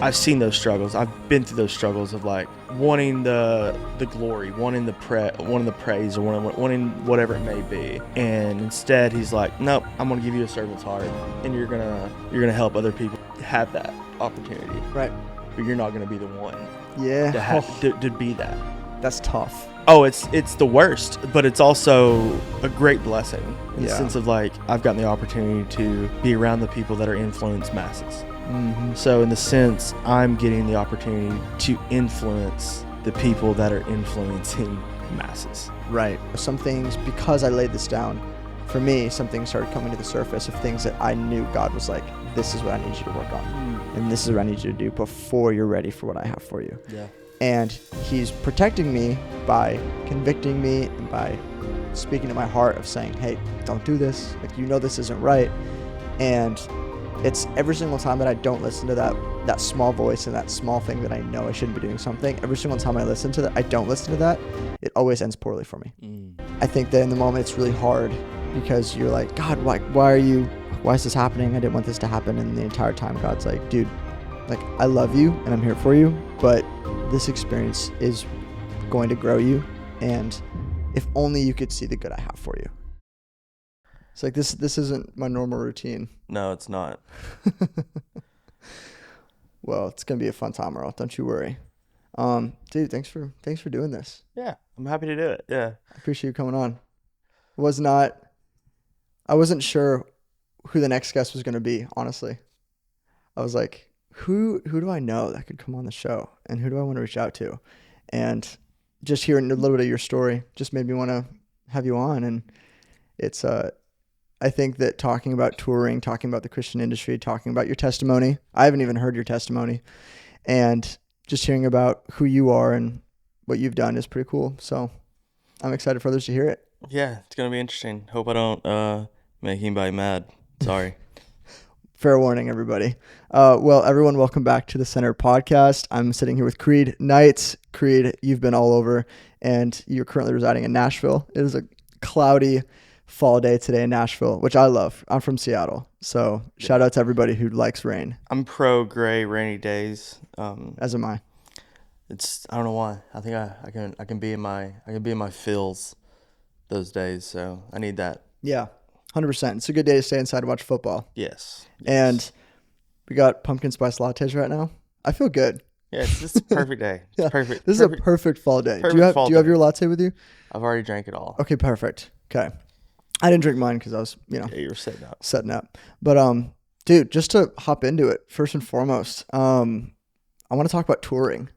I've seen those struggles. I've been through those struggles of like wanting the glory, wanting the praise, or wanting whatever it may be. And instead, he's like, nope, I'm gonna give you a servant's heart, and you're gonna help other people have that opportunity. Right. But you're not gonna be the one. Yeah. To be that. That's tough. Oh, it's the worst, but it's also a great blessing in the sense of like I've gotten the opportunity to be around the people that are influenced masses. Mm-hmm. So in the sense, I'm getting the opportunity to influence the people that are influencing masses. Right. Some things, because I laid this down, for me, some things started coming to the surface of things that I knew God was like, this is what I need you to work on. And this is what I need you to do before you're ready for what I have for you. Yeah. And he's protecting me by convicting me and by speaking to my heart of saying, hey, don't do this. Like, you know, this isn't right. And it's every single time that I don't listen to that small voice and that small thing that I know I shouldn't be doing something, every single time I listen to that, I don't listen to that, it always ends poorly for me. I think that in the moment it's really hard because you're like, God, why is this happening? I didn't want this to happen. And the entire time God's like, dude, like, I love you and I'm here for you, but this experience is going to grow you. And if only you could see the good I have for you. It's like, this isn't my normal routine. No, it's not. Well, it's going to be a fun time, Earl. Don't you worry. Dude, thanks for doing this. Yeah, I'm happy to do it. Yeah. I appreciate you coming on. I wasn't sure who the next guest was going to be, honestly. I was like, who do I know that could come on the show? And who do I want to reach out to? And just hearing a little bit of your story just made me want to have you on. And it's, I think that talking about touring, talking about the Christian industry, talking about your testimony, I haven't even heard your testimony, and just hearing about who you are and what you've done is pretty cool. So I'm excited for others to hear it. Yeah, it's going to be interesting. Hope I don't make anybody mad. Sorry. Fair warning, everybody. Well, everyone, welcome back to the Center Podcast. I'm sitting here with Creed Knights. Creed, you've been all over, and you're currently residing in Nashville. It is a cloudy fall day today in Nashville, which I love. I'm from Seattle, so shout out to everybody who likes rain. I'm pro gray rainy days. As am I. I don't know why. I think I can be in my feels those days, so I need that. Yeah, 100%. It's a good day to stay inside and watch football. Yes. And we got pumpkin spice lattes right now. I feel good. Yeah, it's a perfect day. It's Yeah. perfect. This is a perfect fall day. Do you have your latte with you? I've already drank it all. Okay, perfect. Okay. I didn't drink mine because I was, Yeah, you were setting up. But dude, just to hop into it, first and foremost, I want to talk about touring.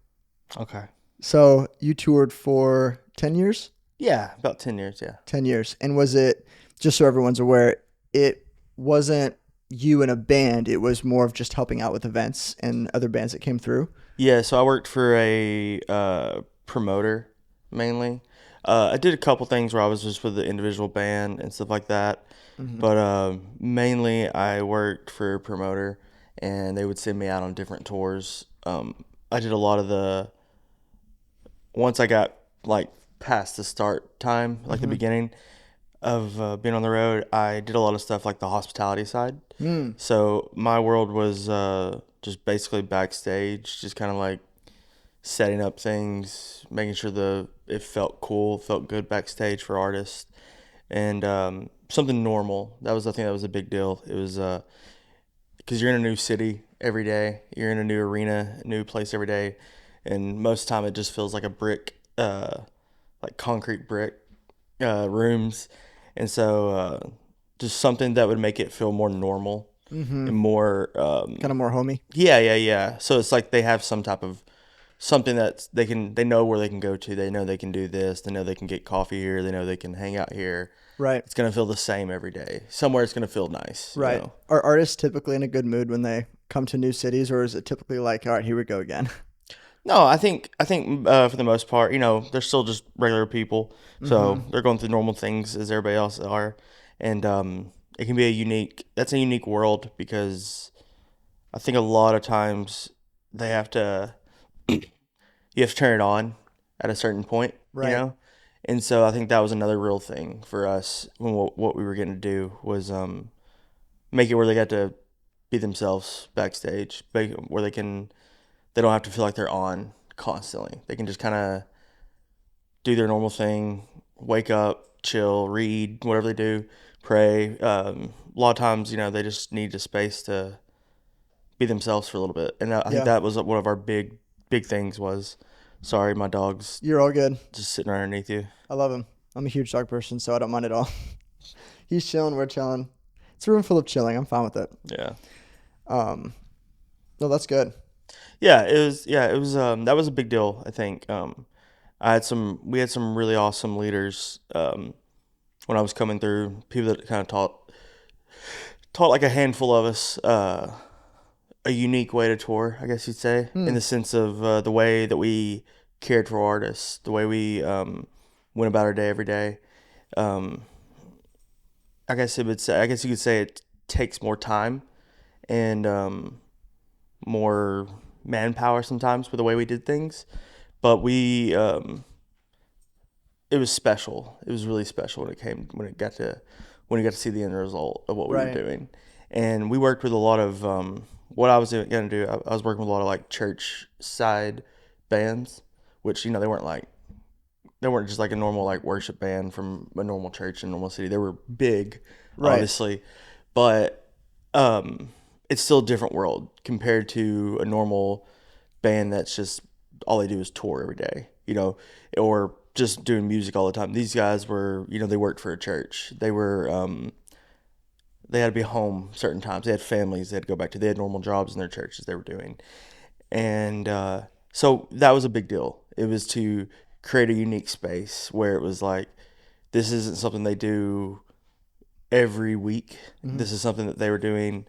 Okay. So you toured for 10 years? Yeah, about 10 years, yeah. 10 years. And was it, just so everyone's aware, it wasn't you in a band, it was more of just helping out with events and other bands that came through? Yeah, so I worked for a promoter mainly. I did a couple things where I was just with the individual band and stuff like that. Mm-hmm. But mainly I worked for a promoter, and they would send me out on different tours. I did a lot of once I got like past the start time, like the beginning of being on the road, I did a lot of stuff like the hospitality side. So my world was just basically backstage, just kind of like setting up things, making sure it felt cool, felt good backstage for artists, and something normal. That was the thing that was a big deal. It was because you're in a new city every day, you're in a new arena, a new place every day, and most of the time it just feels like a brick, like concrete brick rooms, and so just something that would make it feel more normal and more kind of more homey. Yeah. So it's like they have some type of something that they know where they can go to. They know they can do this. They know they can get coffee here. They know they can hang out here. Right. It's going to feel the same every day. Somewhere it's going to feel nice. Right. You know? Are artists typically in a good mood when they come to new cities, or is it typically like, all right, here we go again? No, I think for the most part, they're still just regular people. So they're going through normal things as everybody else are. And it can be that's a unique world, because I think a lot of times you have to turn it on at a certain point, right. And so I think that was another real thing for us when what we were getting to do was make it where they got to be themselves backstage, where they can they don't have to feel like they're on constantly. They can just kind of do their normal thing, wake up, chill, read, whatever they do, pray. A lot of times, they just need a space to be themselves for a little bit. And I think Yeah. that was one of our big things was, sorry, my dog's You're all good. just sitting right underneath you. I love him. I'm a huge dog person, so I don't mind at all. He's chilling. We're chilling. It's a room full of chilling. I'm fine with it. Yeah. No, that's good. Yeah, it was that was a big deal, I think. We had some really awesome leaders when I was coming through, people that kind of taught like a handful of us a unique way to tour, I guess you'd say, in the sense of the way that we cared for artists, the way we went about our day every day. Um, I guess you could say it takes more time and more manpower sometimes with the way we did things, but it was special. It was really special when you got to see the end result of what we were Right. doing. And we worked with a lot of what I was going to do. I was working with a lot of like church side bands, which they weren't just like a normal like worship band from a normal church in a normal city. They were big, Right. obviously, but it's still a different world compared to a normal band that's just all they do is tour every day, or just doing music all the time. These guys were, they worked for a church. They had to be home certain times. They had families they had to go back to. They had normal jobs in their churches they were doing. And so that was a big deal. It was to create a unique space where it was like, this isn't something they do every week. Mm-hmm. This is something that they were doing,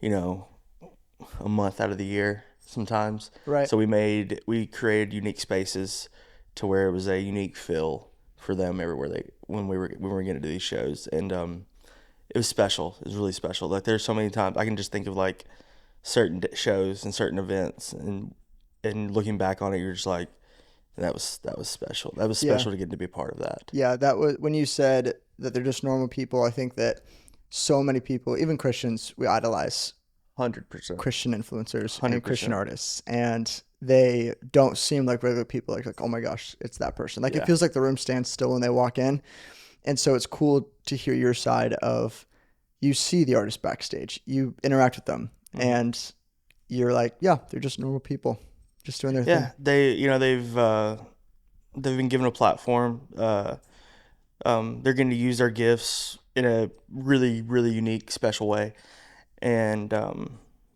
a month out of the year sometimes. Right. So we created unique spaces to where it was a unique feel for them everywhere when we were going to do these shows. And it was special. It was really special. Like there's so many times I can just think of like certain shows and certain events, and looking back on it, you're just like, that was special. That was special to get to be a part of that. Yeah, that was when you said that they're just normal people. I think that so many people, even Christians, we idolize 100%. Christian influencers 100%. and Christian artists, and they don't seem like regular people. Like oh my gosh, it's that person. Like Yeah. it feels like the room stands still when they walk in, and so it's cool to hear your side of. You see the artist backstage, you interact with them, and you're like, yeah, they're just normal people, just doing their thing. Yeah, they've been given a platform. They're going to use their gifts in a really, really unique, special way, and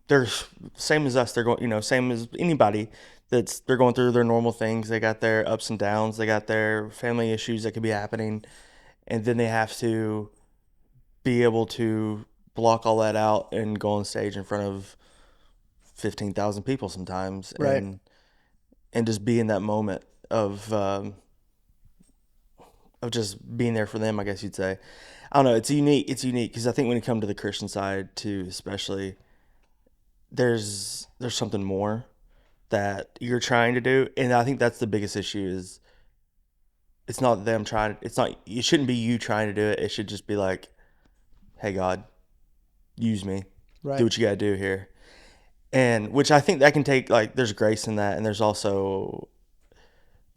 they're same as us. They're going, same as anybody. They're going through their normal things. They got their ups and downs. They got their family issues that could be happening, and then they have to be able to block all that out and go on stage in front of 15,000 people sometimes, Right. and just be in that moment of just being there for them, I guess you'd say. I don't know. It's unique because I think when you come to the Christian side too, especially, there's something more that you're trying to do, and I think that's the biggest issue. Is it's not them trying. It's not. It shouldn't be you trying to do it. It should just be like, hey God, use me. Right. Do what you gotta do here. And which I think that can take, like, there's grace in that, and there's also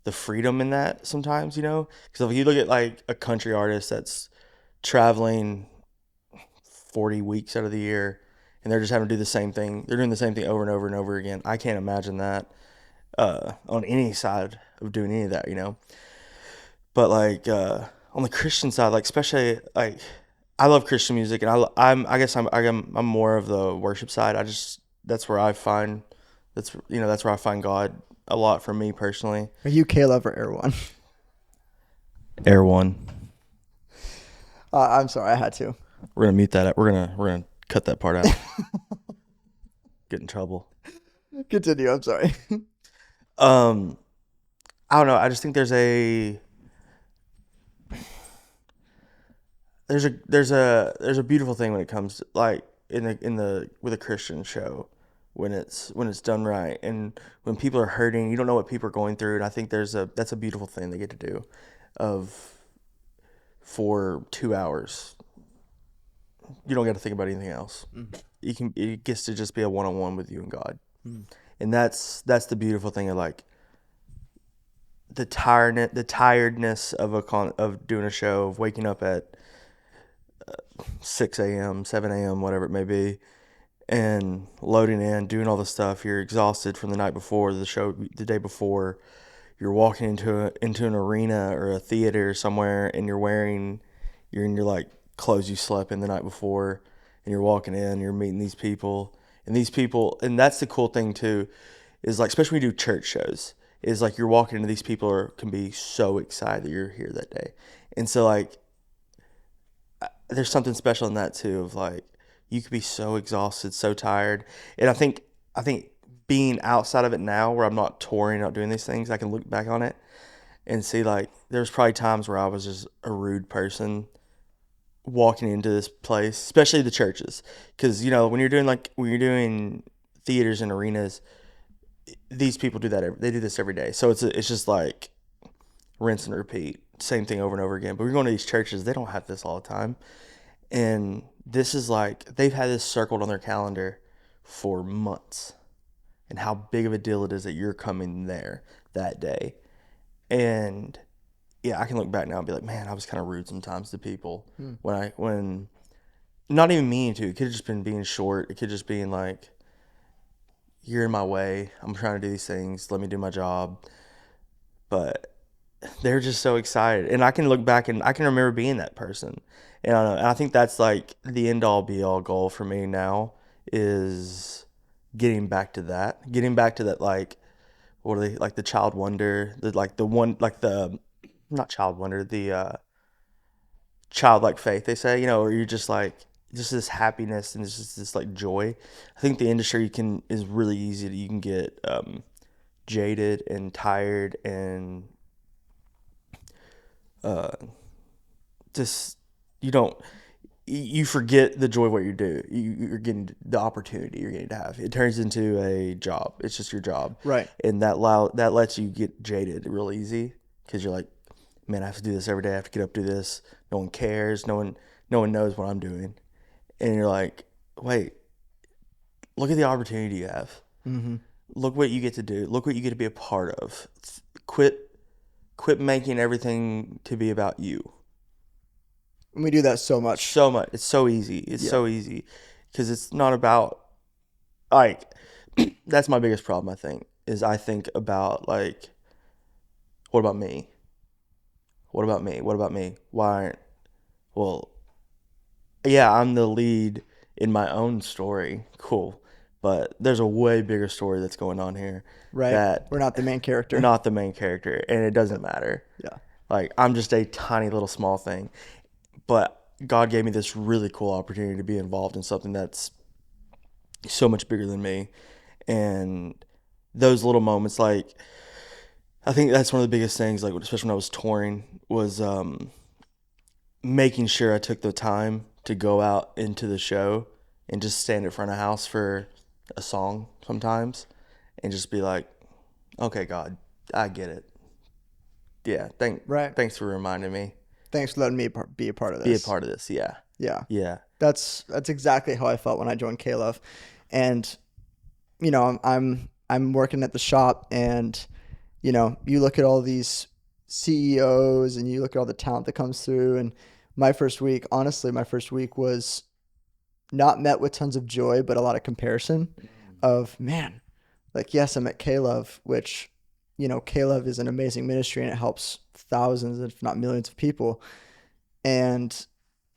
the freedom in that sometimes, because if you look at like a country artist that's traveling 40 weeks out of the year and they're just having to do the same thing, they're doing the same thing over and over and over again. I can't imagine that on any side of doing any of that, but like on the Christian side, like especially like I love Christian music, and I guess I'm more of the worship side. That's where I find that's where I find God a lot for me personally. Are you Caleb or Air One? Air One. I'm sorry, I had to. We're gonna mute that. We're gonna cut that part out. Get in trouble. Continue. I'm sorry. I don't know. I just think there's a beautiful thing when it comes to, like with a Christian show, when it's done right, and when people are hurting, you don't know what people are going through, and I think that's a beautiful thing they get to do, for 2 hours. You don't got to think about anything else. It gets to just be a one-on-one with you and God, And that's the beautiful thing of like the tiredness of of doing a show, of waking up at 6 a.m., 7 a.m., whatever it may be, and loading in, doing all the stuff. You're exhausted from the night before, the show, the day before. You're walking into an arena or a theater somewhere, and you're in your like clothes you slept in the night before, and you're walking in, you're meeting these people, and that's the cool thing too, is like especially when you do church shows, is like you're walking into these people can be so excited that you're here that day, and so like there's something special in that too of like you could be so exhausted, so tired. And I think being outside of it now where I'm not touring, not doing these things, I can look back on it and see like there's probably times where I was just a rude person walking into this place, especially the churches. Cuz when you're doing theaters and arenas, these people do that they do this every day. So it's just like rinse and repeat, same thing over and over again. But we're going to these churches, they don't have this all the time. And this is like they've had this circled on their calendar for months, and how big of a deal it is that you're coming there that day. And yeah, I can look back now and be like, man, I was kind of rude sometimes to people when not even meaning to. It could have just been being short. It could just being like, you're in my way. I'm trying to do these things. Let me do my job. But they're just so excited, and I can look back and I can remember being that person. And I think that's like the end all be all goal for me now is getting back to that, like what are they, like the child wonder, the like the one like the not child wonder, the childlike faith they say, or you're just like just this happiness and just this like joy. I think the industry is really easy you can get jaded and tired and uh, just you don't you forget the joy of what you do. You're getting the opportunity you're getting to have. It turns into a job. It's just your job, Right. and that lets you get jaded real easy because you're like, man, I have to do this every day. I have to get up, do this. No one cares. No one knows what I'm doing, and you're like, wait, look at the opportunity you have. Mm-hmm. Look what you get to do. Look what you get to be a part of. Quit making everything to be about you. And we do that so much. So much. It's so easy. It's so easy because it's not about like that's my biggest problem. I think is I think about like, what about me? What about me? What about me? Why aren't well? Yeah, I'm the lead in my own story. Cool, but there's a way bigger story that's going on here Right. that We're not the main character. not the main character, and it doesn't matter. Yeah. Like I'm just a tiny little small thing, but God gave me this really cool opportunity to be involved in something that's so much bigger than me. And those little moments, like I think that's one of the biggest things, like especially when I was touring, was making sure I took the time to go out into the show and just stand in front of house for a song sometimes and just be like, okay, God, I get it. Yeah, Right. thanks for reminding me. Thanks for letting me be a part of Be a this. part of this. Yeah. Yeah. Yeah. That's exactly how I felt when I joined K-Love. And I'm working at the shop, and you look at all these CEOs and you look at all the talent that comes through, and my first week was not met with tons of joy, but a lot of comparison of, man, like, yes, I'm at K-Love, which, K-Love is an amazing ministry and it helps thousands, if not millions of people. And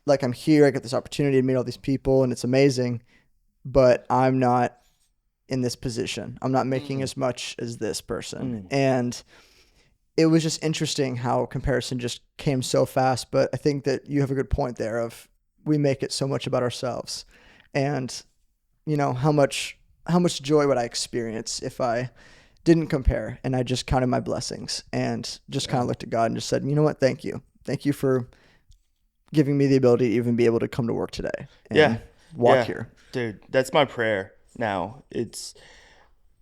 like, I'm here, I get this opportunity to meet all these people and it's amazing, but I'm not in this position. I'm not making as much as this person. And it was just interesting how comparison just came so fast. But I think that you have a good point there of we make it so much about ourselves. And, how much joy would I experience if I didn't compare and I just counted my blessings and just kind of looked at God and just said, you know what? Thank you. Thank you for giving me the ability to even be able to come to work today and walk here. Dude, that's my prayer now. It's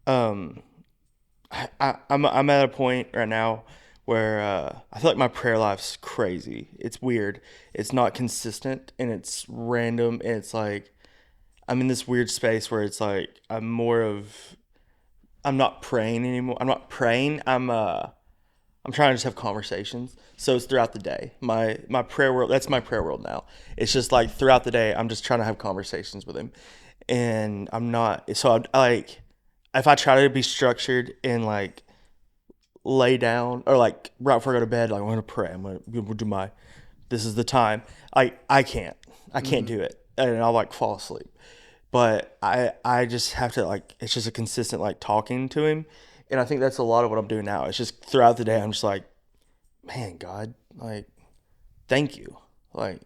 I'm at a point right now where I feel like my prayer life's crazy. It's weird. It's not consistent and it's random, and it's like I'm in this weird space where it's like I'm more of I'm not praying anymore. I'm not praying. I'm trying to just have conversations. So it's throughout the day. My prayer world. That's my prayer world now. It's just like throughout the day, I'm just trying to have conversations with him, and I'm not. So I like if I try to be structured and like lay down or like right before I go to bed, like I'm gonna pray. I'm gonna do my. This is the time. I can't. I can't do it, and I'll like fall asleep. But I just have to like it's just a consistent like talking to him, and I think that's a lot of what I'm doing now. It's just throughout the day I'm just like, man, God, like, thank you, like,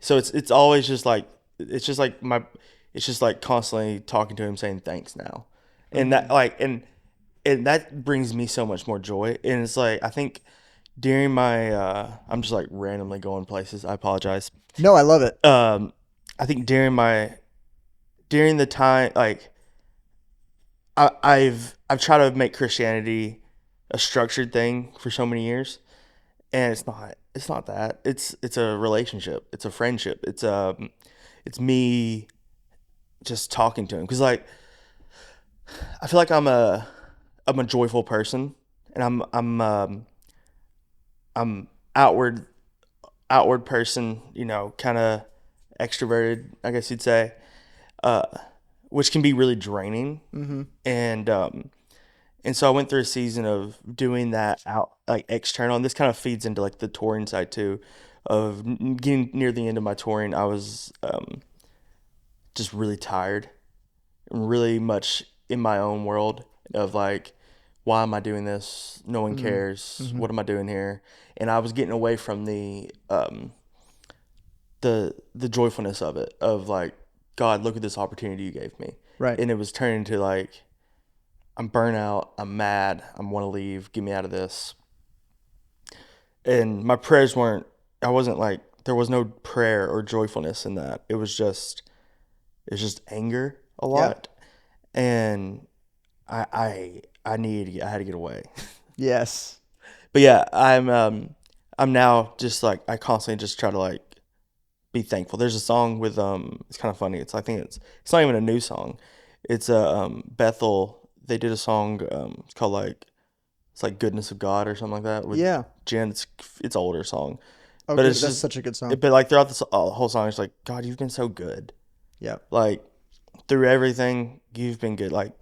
so it's always just like it's just like constantly talking to him saying thanks now, and that like and that brings me so much more joy, and it's like I think during my I'm just like randomly going places. I apologize. No, I love it. I think during the time like I've tried to make Christianity a structured thing for so many years, and it's not that it's a relationship, it's a friendship, it's me just talking to him because like I feel like I'm a joyful person, and I'm outward person, you know, kind of extroverted, I guess you'd say, uh, which can be really draining. And and so I went through a season of doing that out like external, and this kind of feeds into like the touring side too, of getting near the end of my touring. I was just really tired, and really much in my own world of like, why am I doing this? No one cares. What am I doing here? And I was getting away from the joyfulness of it, of like, God, look at this opportunity you gave me. Right. And it was turning to like, I'm burnt out, I'm mad, I want to leave, get me out of this. And my prayers weren't, I wasn't like, there was no prayer or joyfulness in that. It was just anger a Yeah. lot. And I had to get away. Yes. But yeah, I'm now just like I constantly just try to like be thankful. There's a song with it's kind of funny. It's not even a new song. It's a Bethel. They did a song. It's called like it's like Goodness of God or something like that with Yeah. Jen. It's an older song, but Okay, it's that's just such a good song. but like throughout this whole song, it's like God, you've been so good. Yeah. Like through everything, you've been good. Like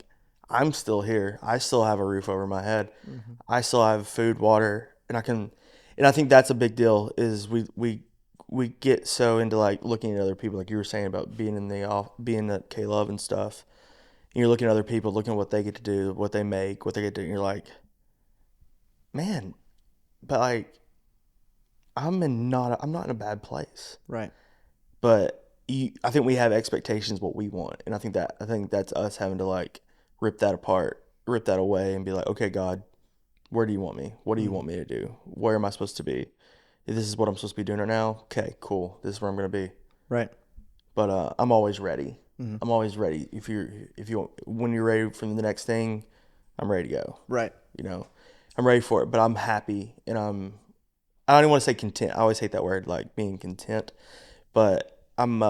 I'm still here. I still have a roof over my head. I still have food, water, and and I think that's a big deal. Is we get so into like looking at other people, like you were saying about being being at K Love and stuff. And you're looking at other people, looking at what they get to do, what they make, what they get to do. And you're like, man, but like I'm not in a bad place. Right. But I think we have expectations what we want, and I think that's us having to like rip that apart, rip that away, and be like, okay, God, where do you want me? What do you want me to do? Where am I supposed to be? If this is what I'm supposed to be doing right now, okay, cool. This is where I'm gonna be. Right. But I'm always ready. I'm always ready. If you when you're ready for the next thing, I'm ready to go. Right. You know, I'm ready for it. But I'm happy, and I don't even want to say content. I always hate that word, like being content. But I'm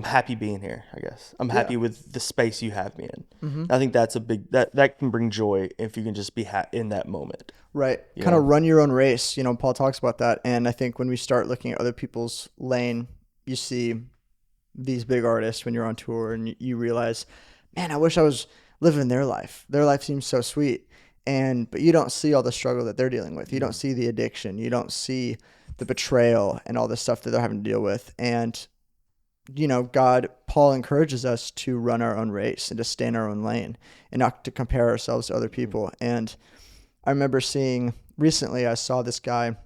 happy being here, I guess. I'm happy with the space you have me in. I think that's a big that can bring joy if you can just be in that moment. Right. You Kind of know? run your own race. You know, Paul talks about that. And I think when we start looking at other people's lane, you see these big artists when you're on tour and you realize, man, I wish I was living their life. Their life seems so sweet. But you don't see all the struggle that they're dealing with. You don't see the addiction. You don't see the betrayal and all the stuff that they're having to deal with. And, you know, Paul encourages us to run our own race and to stay in our own lane and not to compare ourselves to other people. And I remember recently, I saw this guy.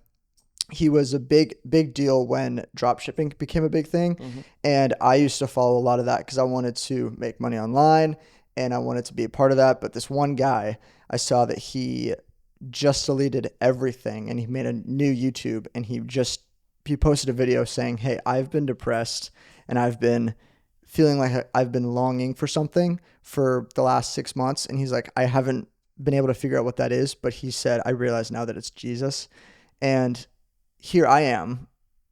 He was a big deal when drop shipping became a big thing. And I used to follow a lot of that because I wanted to make money online and I wanted to be a part of that. But this one guy, I saw that he just deleted everything and he made a new YouTube, and he posted a video saying, hey, I've been depressed and I've been feeling like I've been longing for something for the last 6 months. And he's like, I haven't been able to figure out what that is. But he said, I realize now that it's Jesus. And here I am,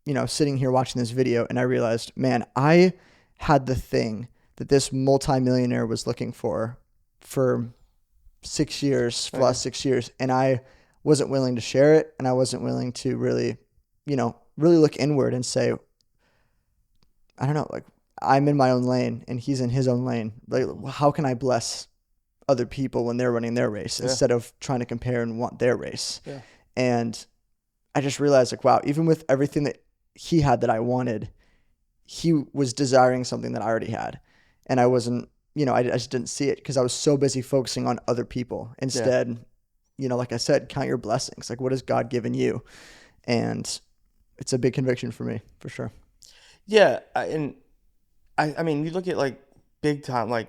you know, sitting here watching this video, and I realized, man, I had the thing that this multimillionaire was looking for 6 years for the Okay. last 6 years, and I wasn't willing to share it, and I wasn't willing to really, really look inward and say, I don't know, like I'm in my own lane and he's in his own lane. Like, how can I bless other people when they're running their race Yeah. instead of trying to compare and want their race? Yeah. And I just realized, like, wow, even with everything that he had that I wanted, he was desiring something that I already had. And I wasn't, I just didn't see it because I was so busy focusing on other people. Yeah. Instead, like I said, count your blessings. Like, what has God given you? And it's a big conviction for me, for sure. Yeah. I mean, you look at like big time, like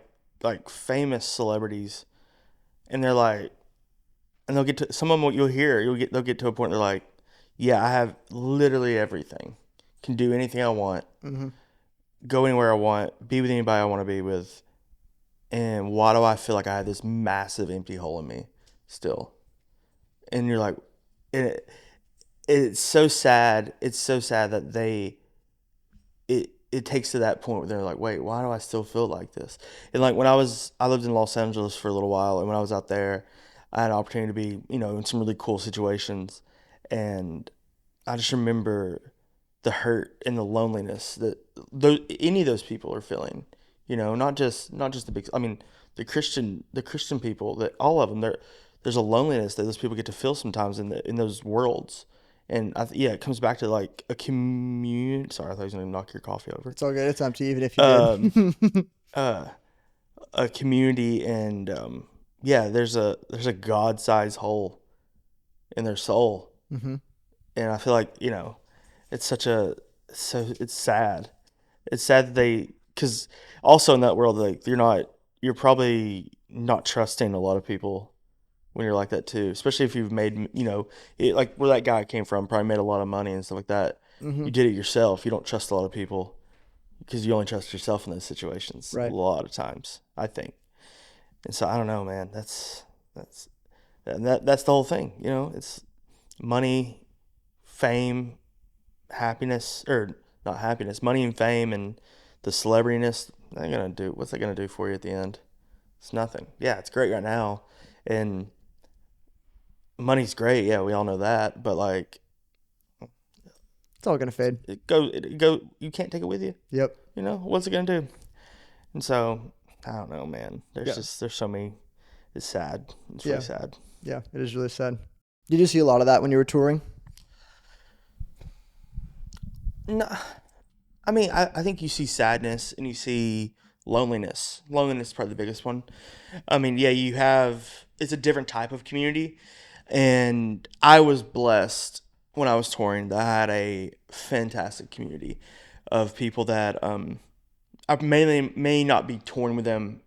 famous celebrities, and they're like, and they'll get to some of them. They'll get to a point they're like, yeah, I have literally everything, can do anything I want, Mm-hmm. go anywhere I want, be with anybody I want to be with, and why do I feel like I have this massive empty hole in me still? And you're like, it, it's so sad. It's so sad that it takes to that point where they're like, wait, why do I still feel like this? And like I lived in Los Angeles for a little while, and when I was out there, I had an opportunity to be, in some really cool situations, and I just remember the hurt and the loneliness that any of those people are feeling. Not just the big. I mean, the Christian people, that all of them, there's a loneliness that those people get to feel sometimes in those worlds. And yeah, it comes back to like a commune. Sorry, I thought I was gonna knock your coffee over. It's all good. It's empty, even if you Um, did. uh, a community, and yeah, there's a God-sized hole in their soul, Mm-hmm. and I feel like it's such a so it's sad. It's sad that because also in that world, like you're probably not trusting a lot of people when you're like that too, especially if you've made like where that guy came from, probably made a lot of money and stuff like that. Mm-hmm. You did it yourself. You don't trust a lot of people because you only trust yourself in those situations a Right. lot of times, I think. And so I don't know, man. That's that's the whole thing. It's money, fame, happiness, or not happiness, money and fame, and the celebrityness. They're gonna do what's that gonna do for you at the end? It's nothing. Yeah, it's great right now, and money's great. Yeah, we all know that. But like, It's all gonna fade. it go. You can't take it with you. Yep. What's it gonna do? And so I don't know, man. Yeah. There's so many. It's sad. It's really Yeah. sad. Yeah. It is really sad. Did you see a lot of that when you were touring? No, I mean, I think you see sadness and you see loneliness. Loneliness is probably the biggest one. I mean, yeah, it's a different type of community. And I was blessed when I was touring that I had a fantastic community of people that I may not be touring with them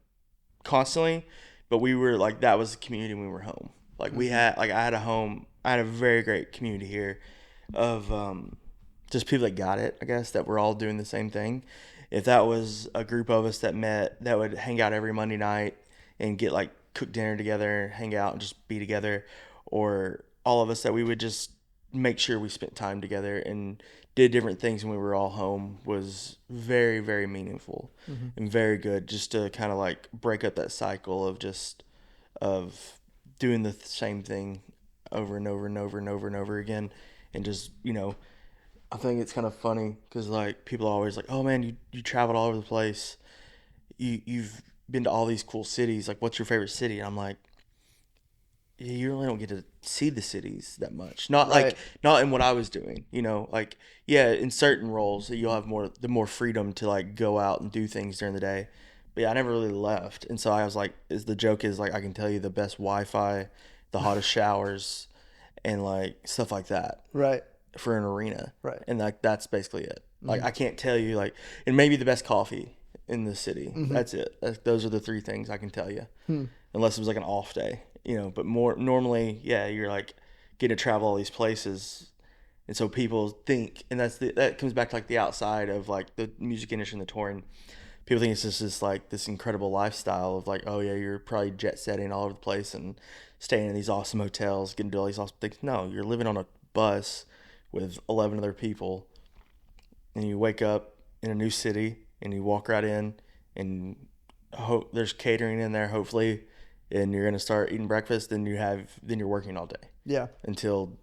constantly, but we were like, that was the community when we were home. Like we Mm-hmm. had, like I had a home, I had a very great community here of just people that got it, I guess, that we're all doing the same thing. If that was a group of us that met, that would hang out every Monday night and get like cook dinner together, hang out and just be together, or all of us that we would just make sure we spent time together and did different things when we were all home was very, very meaningful Mm-hmm. and very good just to kind of like break up that cycle of doing the same thing over and over and over and over and over again and just I think it's kind of funny because like people are always like, "Oh man, you traveled all over the place. You've been to all these cool cities. Like, what's your favorite city?" And I'm like, "Yeah, you really don't get to see the cities that much. Right. Not in what I was doing. Like yeah, in certain roles you'll have more freedom to like go out and do things during the day. But yeah, I never really left, and so I was like, is the joke is like I can tell you the best Wi-Fi, the hottest showers, and like stuff like that Right. for an arena, Right. and like that's basically it. Like Mm-hmm. I can't tell you like, and maybe the best coffee in the city. Mm-hmm. That's it. Those are the three things I can tell you, Hmm. unless it was like an off day, But more normally, yeah, you're like getting to travel all these places, and so people think, and that comes back to like the outside of like the music industry and the touring. People think it's just this like this incredible lifestyle of like, oh yeah, you're probably jet setting all over the place and staying in these awesome hotels, getting to do all these awesome things. No, you're living on a bus with 11 other people, and you wake up in a new city and you walk right in, and hope there's catering in there, hopefully, and you're gonna start eating breakfast, then you're working all day Yeah. until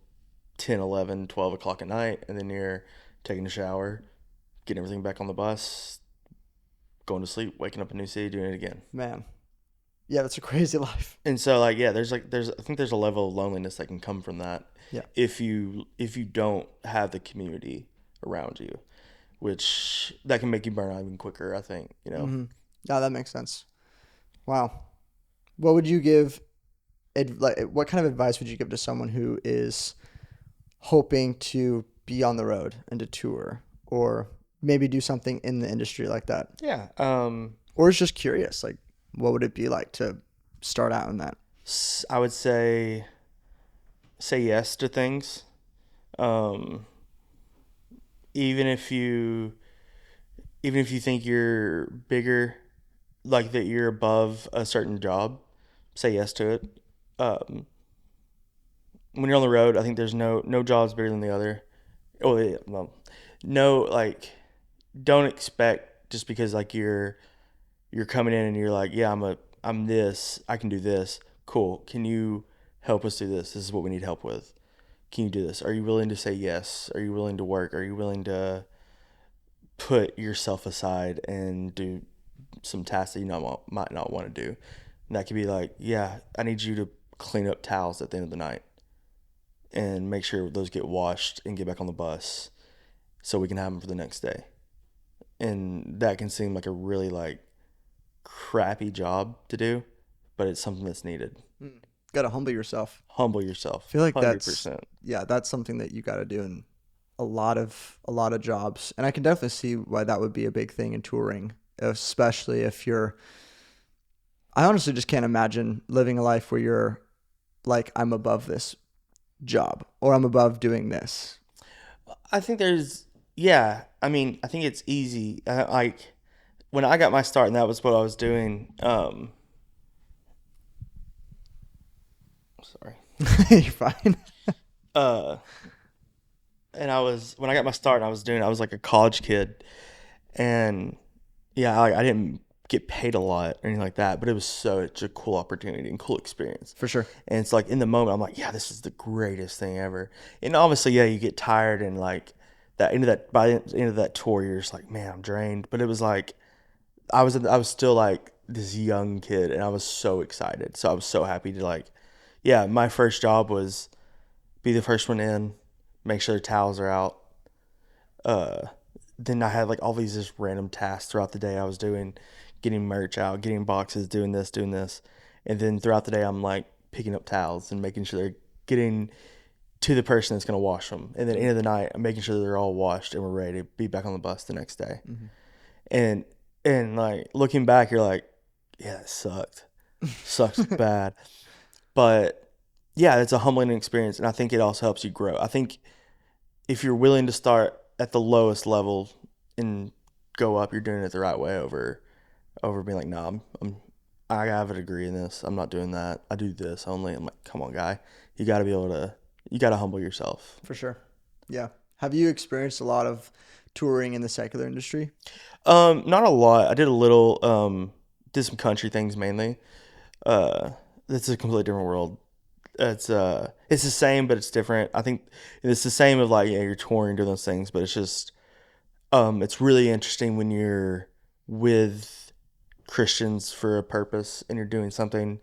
10, 11, 12 o'clock at night, and then you're taking a shower, getting everything back on the bus, going to sleep, waking up in a new city, doing it again. Man. Yeah, that's a crazy life. And so there's I think there's a level of loneliness that can come from that Yeah. if you don't have the community around you, which that can make you burn out even quicker, I think, Mm-hmm. Yeah, that makes sense. Wow. What would you give, what kind of advice would you give to someone who is hoping to be on the road and to tour, or maybe do something in the industry like that? Yeah. Or is just curious, like, what would it be like to start out in that? I would say yes to things. Um, even if you think you're bigger, like that you're above a certain job, say yes to it. Um, when you're on the road, I think there's no job's bigger than the other. Oh yeah, well, no, like don't expect just because like you're coming in and you're like, yeah, I'm this, I can do this. Cool. Can you help us do this? This is what we need help with. Can you do this? Are you willing to say yes? Are you willing to work? Are you willing to put yourself aside and do some tasks that might not want to do? And that could be like, yeah, I need you to clean up towels at the end of the night and make sure those get washed and get back on the bus so we can have them for the next day. And that can seem like a really like crappy job to do, but it's something that's needed. Got to humble yourself. Humble yourself. I feel like 100%. that's something that you got to do in a lot of jobs. And I can definitely see why that would be a big thing in touring, especially if I honestly just can't imagine living a life where you're like, I'm above this job or I'm above doing this. I think I mean, I think it's easy. Like when I got my start and that was what I was doing. Sorry. You're fine. And when I got my start, I was like a college kid, and yeah, I didn't get paid a lot or anything like that, but it was such a cool opportunity and cool experience. For sure. And it's like in the moment, I'm like, yeah, this is the greatest thing ever. And obviously, yeah, you get tired and like by the end of that tour, you're just like, man, I'm drained. But it was like, I was still like this young kid, and I was so excited. So I was so happy to like, yeah, my first job was be the first one in, make sure the towels are out. Then I had like all these just random tasks throughout the day I was doing, getting merch out, getting boxes, doing this. And then throughout the day, I'm like picking up towels and making sure they're getting to the person that's going to wash them. And then at the end of the night, I'm making sure they're all washed and we're ready to be back on the bus the next day. Mm-hmm. And like looking back, you're like, yeah, it sucked. Sucks bad. But yeah, it's a humbling experience. And I think it also helps you grow. I think if you're willing to start at the lowest level and go up, you're doing it the right way over being like, nah, I have a degree in this. I'm not doing that. I do this only. I'm like, come on, guy. You got to humble yourself. For sure. Yeah. Have you experienced a lot of touring in the secular industry? Not a lot. I did a little, did some country things mainly. It's a completely different world. It's the same, but it's different. I think it's the same of like, yeah, you're touring, doing those things, but it's just, it's really interesting when you're with Christians for a purpose and you're doing something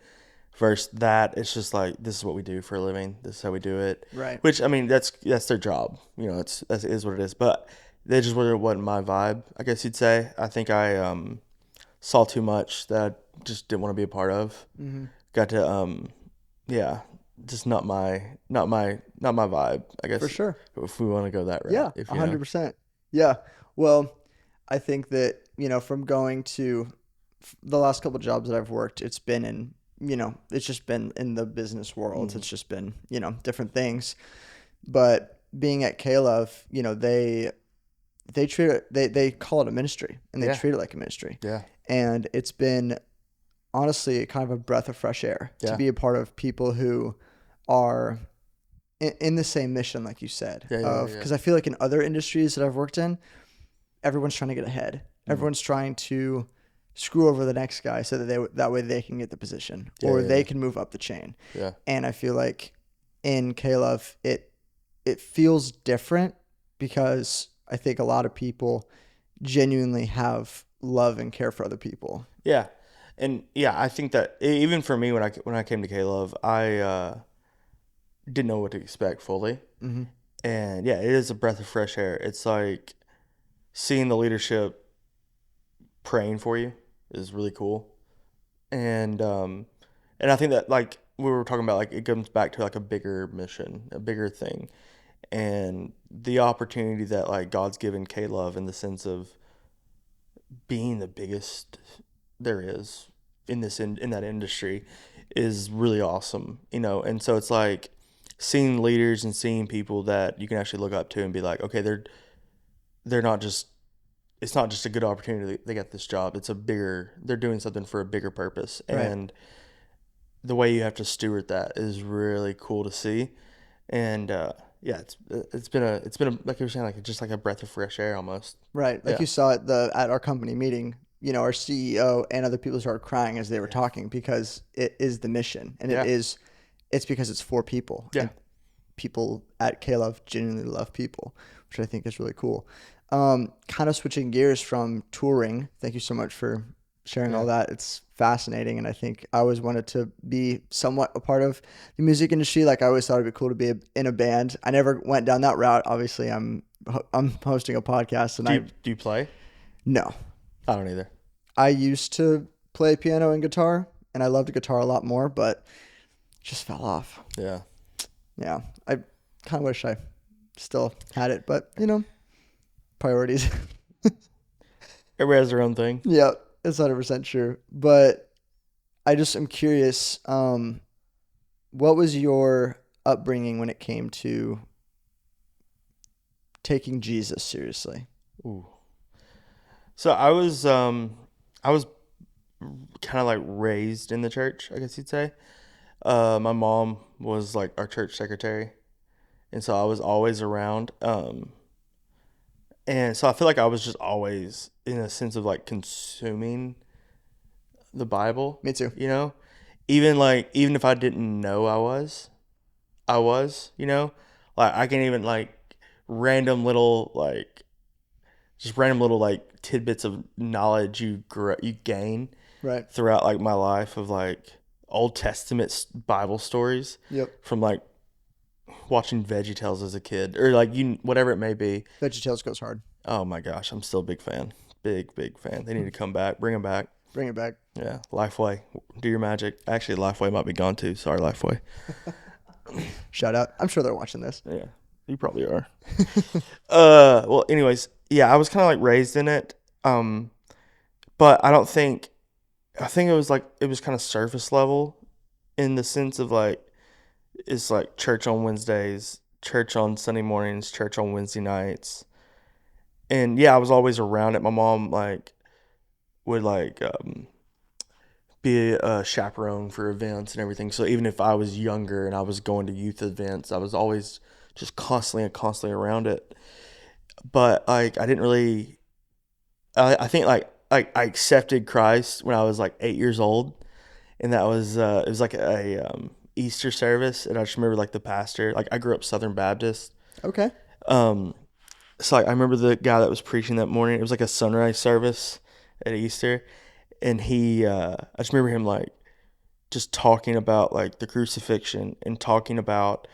versus that. It's just like, this is what we do for a living. This is how we do it. Right. Which, I mean, that's their job. You know, that is what it is. But that just wasn't my vibe, I guess you'd say. I think I saw too much that I just didn't want to be a part of. Mm-hmm. Got to, yeah, just not my vibe, I guess. For sure. If we want to go that route. Yeah, 100%. Yeah. Well, I think that, from going to the last couple of jobs that I've worked, it's been in, it's just been in the business world. Mm-hmm. It's just been, different things. But being at K-Love, they treat it, they call it a ministry, and they treat it like a ministry. Yeah. And it's been honestly kind of a breath of fresh air to be a part of people who are in the same mission, like you said. Because I feel like in other industries that I've worked in, everyone's trying to get ahead. Mm-hmm. Everyone's trying to screw over the next guy so that that way they can get the position Yeah, or they yeah, can move up the chain. yeah. And I feel like in K-Love, it feels different because I think a lot of people genuinely have love and care for other people. Yeah. And yeah, I think that even for me when I came to K Love, I didn't know what to expect fully. Mm-hmm. And yeah, it is a breath of fresh air. It's like seeing the leadership praying for you is really cool. And I think that like we were talking about, like it comes back to like a bigger mission, a bigger thing, and the opportunity that like God's given K Love in the sense of being the biggest there is in that industry is really awesome, you know. And so it's like seeing leaders and seeing people that you can actually look up to and be like, okay, they're not just it's not just a good opportunity they got this job. It's a bigger they're doing something for a bigger purpose. Right. And the way you have to steward that is really cool to see. And yeah, it's been a, like you were saying, like just like a breath of fresh air almost. Right. Like Yeah. you saw at our company meeting, our CEO and other people started crying as they were Yeah. talking because it is the mission and Yeah. it's because it's for people Yeah. and people at K-Love genuinely love people, which I think is really cool. Kind of switching gears from touring. Thank you so much for sharing Yeah. all that. It's fascinating, and I think I always wanted to be somewhat a part of the music industry. Like I always thought it'd be cool to be in a band. I never went down that route. Obviously, I'm hosting a podcast, and Do you play? no, I don't either. I used to play piano and guitar, and I loved guitar a lot more, but just fell off. Yeah. Yeah, I kind of wish I still had it, but priorities. Everybody has their own thing. Yeah, it's 100% true. But I just am curious, what was your upbringing when it came to taking Jesus seriously? Ooh. So I was kind of like raised in the church, I guess you'd say. My mom was like our church secretary, and so I was always around. And so I feel like I was just always in a sense of like consuming the Bible, Me too. you know? Even if I didn't know I was, you know? Like I can even like random little like just random little like tidbits of knowledge you gain Right. throughout like my life of like Old Testament Bible stories Yep. from like watching VeggieTales as a kid or like you whatever it may be. VeggieTales goes hard. Oh my gosh, I'm still a big fan. Big fan. They need to come back. Bring them back. Bring it back. Yeah. Lifeway. Do your magic. Actually, Lifeway might be gone too. Sorry, Lifeway. Shout out. I'm sure they're watching this. Yeah. You probably are. Well, anyways, yeah, I was kind of like raised in it. But I think it was kind of surface level in the sense of like, it's like church on Wednesdays, church on Sunday mornings, church on Wednesday nights. And yeah, I was always around it. My mom like would like be a chaperone for events and everything. So even if I was younger and I was going to youth events, I was always just constantly around it. But like I didn't really I think like I accepted Christ when I was like 8 years old, and that was it was like a Easter service, and I just remember like the pastor. Like I grew up Southern Baptist. Okay. Um, so like I remember the guy that was preaching that morning. It was like a sunrise service at Easter, and I just remember him like just talking about like the crucifixion and talking about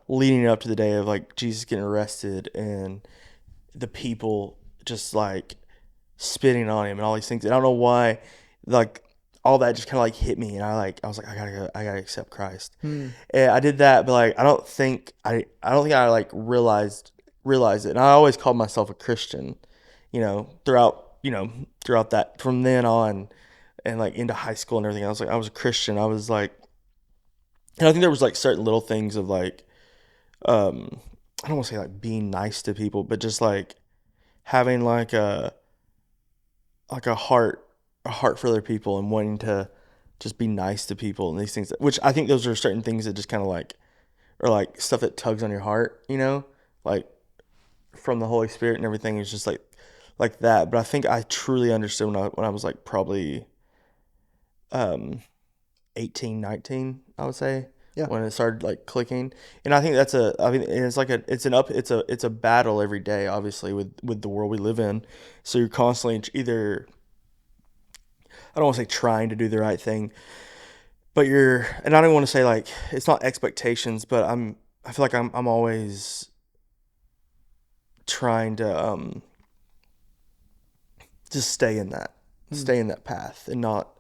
leading up to the day of like Jesus getting arrested and the people just like spitting on him and all these things. And I don't know why, like all that just kind of like hit me, and I was like, I gotta accept Christ. Hmm. And I did that, but like I don't think I like realized it. And I always called myself a Christian, throughout that from then on, and like into high school and everything. I was a Christian. I was like, and I think there was like certain little things of like, I don't want to say like being nice to people, but just like having like a heart for other people and wanting to just be nice to people and these things, which I think those are certain things that just kind of like are like stuff that tugs on your heart, like from the Holy Spirit and everything. Is just like that. But I think I truly understood when I was like probably um 18, 19, I would say, Yeah. when it started like clicking. And I think I mean, and it's a battle every day, obviously, with the world we live in. So you're constantly either, I don't want to say trying to do the right thing, but and I don't want to say like, it's not expectations, but I feel like I'm always trying to, just stay in that path and not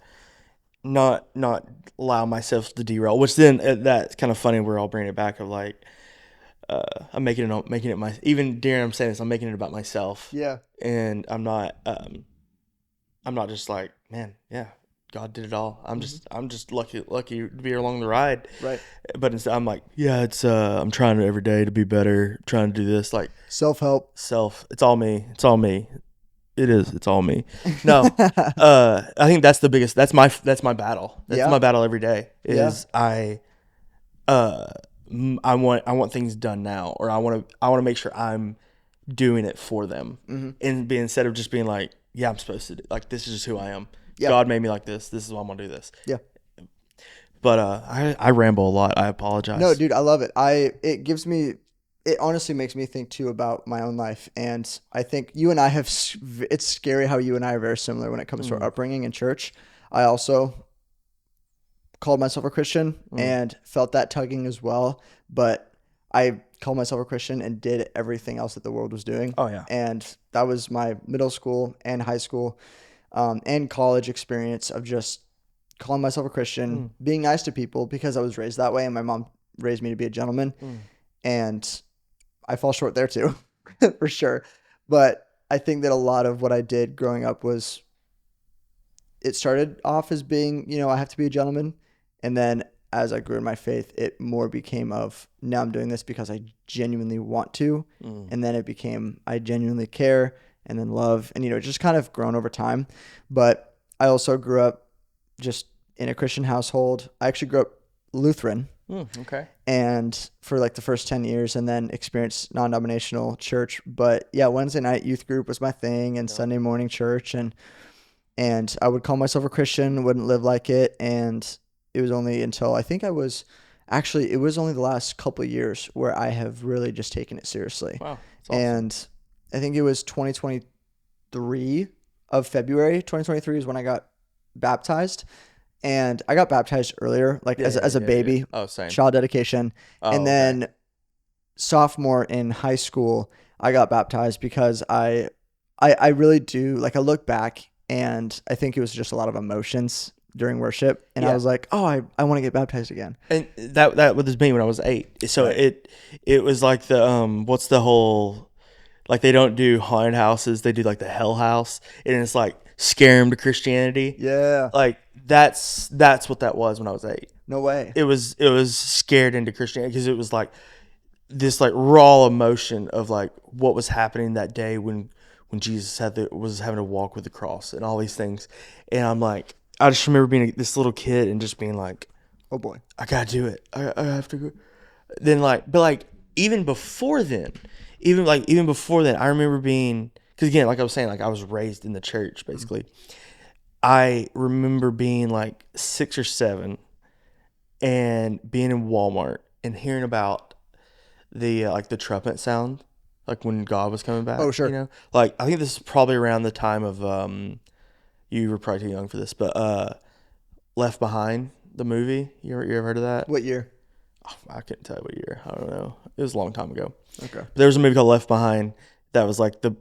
allow myself to derail. Which then, that's kind of funny. Where I'll bring it back of like, I'm making it my, even during I'm saying this, I'm making it about myself. Yeah. And I'm not just like, man, yeah, God did it all. I'm just lucky to be along the ride. Right. But instead, I'm like, yeah, I'm trying every day to be better, trying to do this, like Self-help. it's all me. It's all me. It is. It's all me. No, I think that's the biggest. That's my battle. That's Yeah. my battle every day. Is Yeah. uh, I want things done now, or I want to make sure I'm doing it for them, and instead of just being like, yeah, I'm supposed to do, like, this is just who I am. Yeah. God made me like this. This is why I'm gonna do this. Yeah. But I ramble a lot. I apologize. No, dude, I love it. It honestly makes me think too about my own life. And I think you and I it's scary how you and I are very similar when it comes to our upbringing in church. I also called myself a Christian and felt that tugging as well. But I called myself a Christian and did everything else that the world was doing. Oh, yeah. And that was my middle school and high school and college experience of just calling myself a Christian, being nice to people because I was raised that way and my mom raised me to be a gentleman. And I fall short there too, for sure. But I think that a lot of what I did growing up was, it started off as being, I have to be a gentleman. And then as I grew in my faith, it more became of, now I'm doing this because I genuinely want to. And then it became, I genuinely care, and then love, and, just kind of grown over time. But I also grew up just in a Christian household. I actually grew up Lutheran. Okay. And for like the first 10 years, and then experienced non-denominational church. But yeah, Wednesday night youth group was my thing, and Sunday morning church. And I would call myself a Christian, wouldn't live like it. And it was only until it was only the last couple of years where I have really just taken it seriously. Wow. That's awesome. And I think it was 2023 of February. 2023 is when I got baptized. And I got baptized earlier, like as a baby, same. child dedication. And then sophomore in high school, I got baptized because I really do, like, I look back and I think it was just a lot of emotions during worship. And I was like, oh, I want to get baptized again. And that was me when I was 8. So it was like the, what's the whole, like, they don't do haunted houses. They do like the hell house. And it's like, scare them to Christianity. Yeah. Like, that's what that was when I was 8. No way. It was scared into Christianity because it was like this like raw emotion of like what was happening that day when Jesus was having to walk with the cross and all these things. And I'm like, I just remember being this little kid and just being like, oh boy, I gotta do it. I have to go. Then but even before then, I remember being, because again, like I was saying, like I was raised in the church basically. I remember being like 6 or 7 and being in Walmart and hearing about the like the trumpet sound, like when God was coming back. Oh, sure. Like I think this is probably around the time of you were probably too young for this, but Left Behind, the movie. You ever heard of that? What year? Oh, I couldn't tell you what year. I don't know. It was a long time ago. Okay. But there was a movie called Left Behind that was like the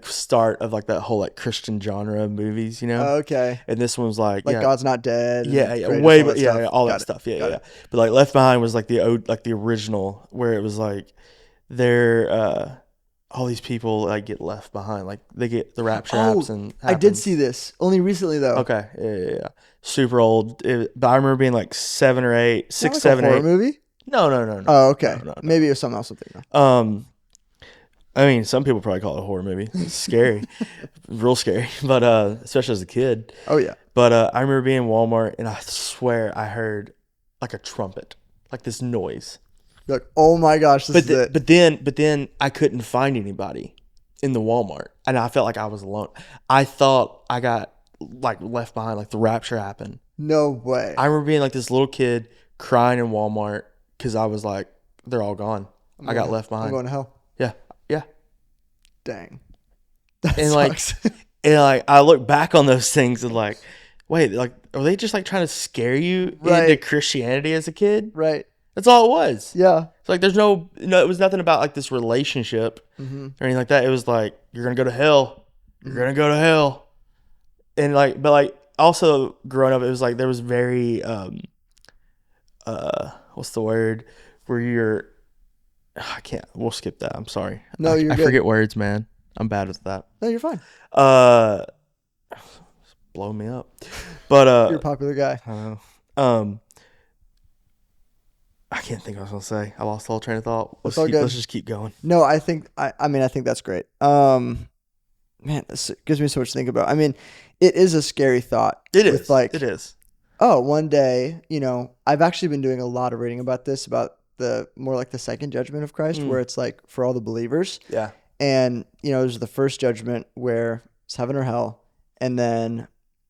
start of like that whole like Christian genre of movies, Okay. And this one was like God's Not Dead. way, all that stuff. Yeah. But like Left Behind was like the original, where it was like they're all these people like get left behind, like they get the rapture happens. I did see this only recently though. Okay, yeah. Super old, but I remember being like 7 or 8, 6, like 7, a horror 8. movie? No. Oh, okay. No. Maybe it was something else I'm thinking of. I mean, some people probably call it a horror movie. It's scary, real scary, but especially as a kid. Oh yeah. But I remember being in Walmart, and I swear I heard like a trumpet, like this noise. You're like, oh my gosh, this is it. But then I couldn't find anybody in the Walmart, and I felt like I was alone. I thought I got like left behind, like the rapture happened. No way. I remember being like this little kid crying in Walmart because I was like, they're all gone. I got left behind. I'm going to hell. Yeah, yeah. Dang. That And sucks. like I look back on those things and like, wait, like are they just like trying to scare you into Right. Christianity as a kid? Right. That's all it was. Yeah. It's like there's no, it was nothing about like this relationship or anything like that. It was like you're gonna go to hell. You're gonna go to hell. And like, but like also growing up, it was like there was very what's the word where you're I can't. We'll skip that. I'm sorry. No, you're I good. forget words, man. I'm bad with that. No, you're fine. Blow me up. But You're a popular guy. I don't know. I can't think what I was gonna say. I lost the whole train of thought. Let's just keep going. No, I think I think that's great. Man, this gives me so much to think about. I mean, it is a scary thought. It is. Like, it is. Oh, one day, I've actually been doing a lot of reading about this, about the more like the second judgment of Christ, where it's like for all the believers. Yeah. And, there's the first judgment where it's heaven or hell. And then,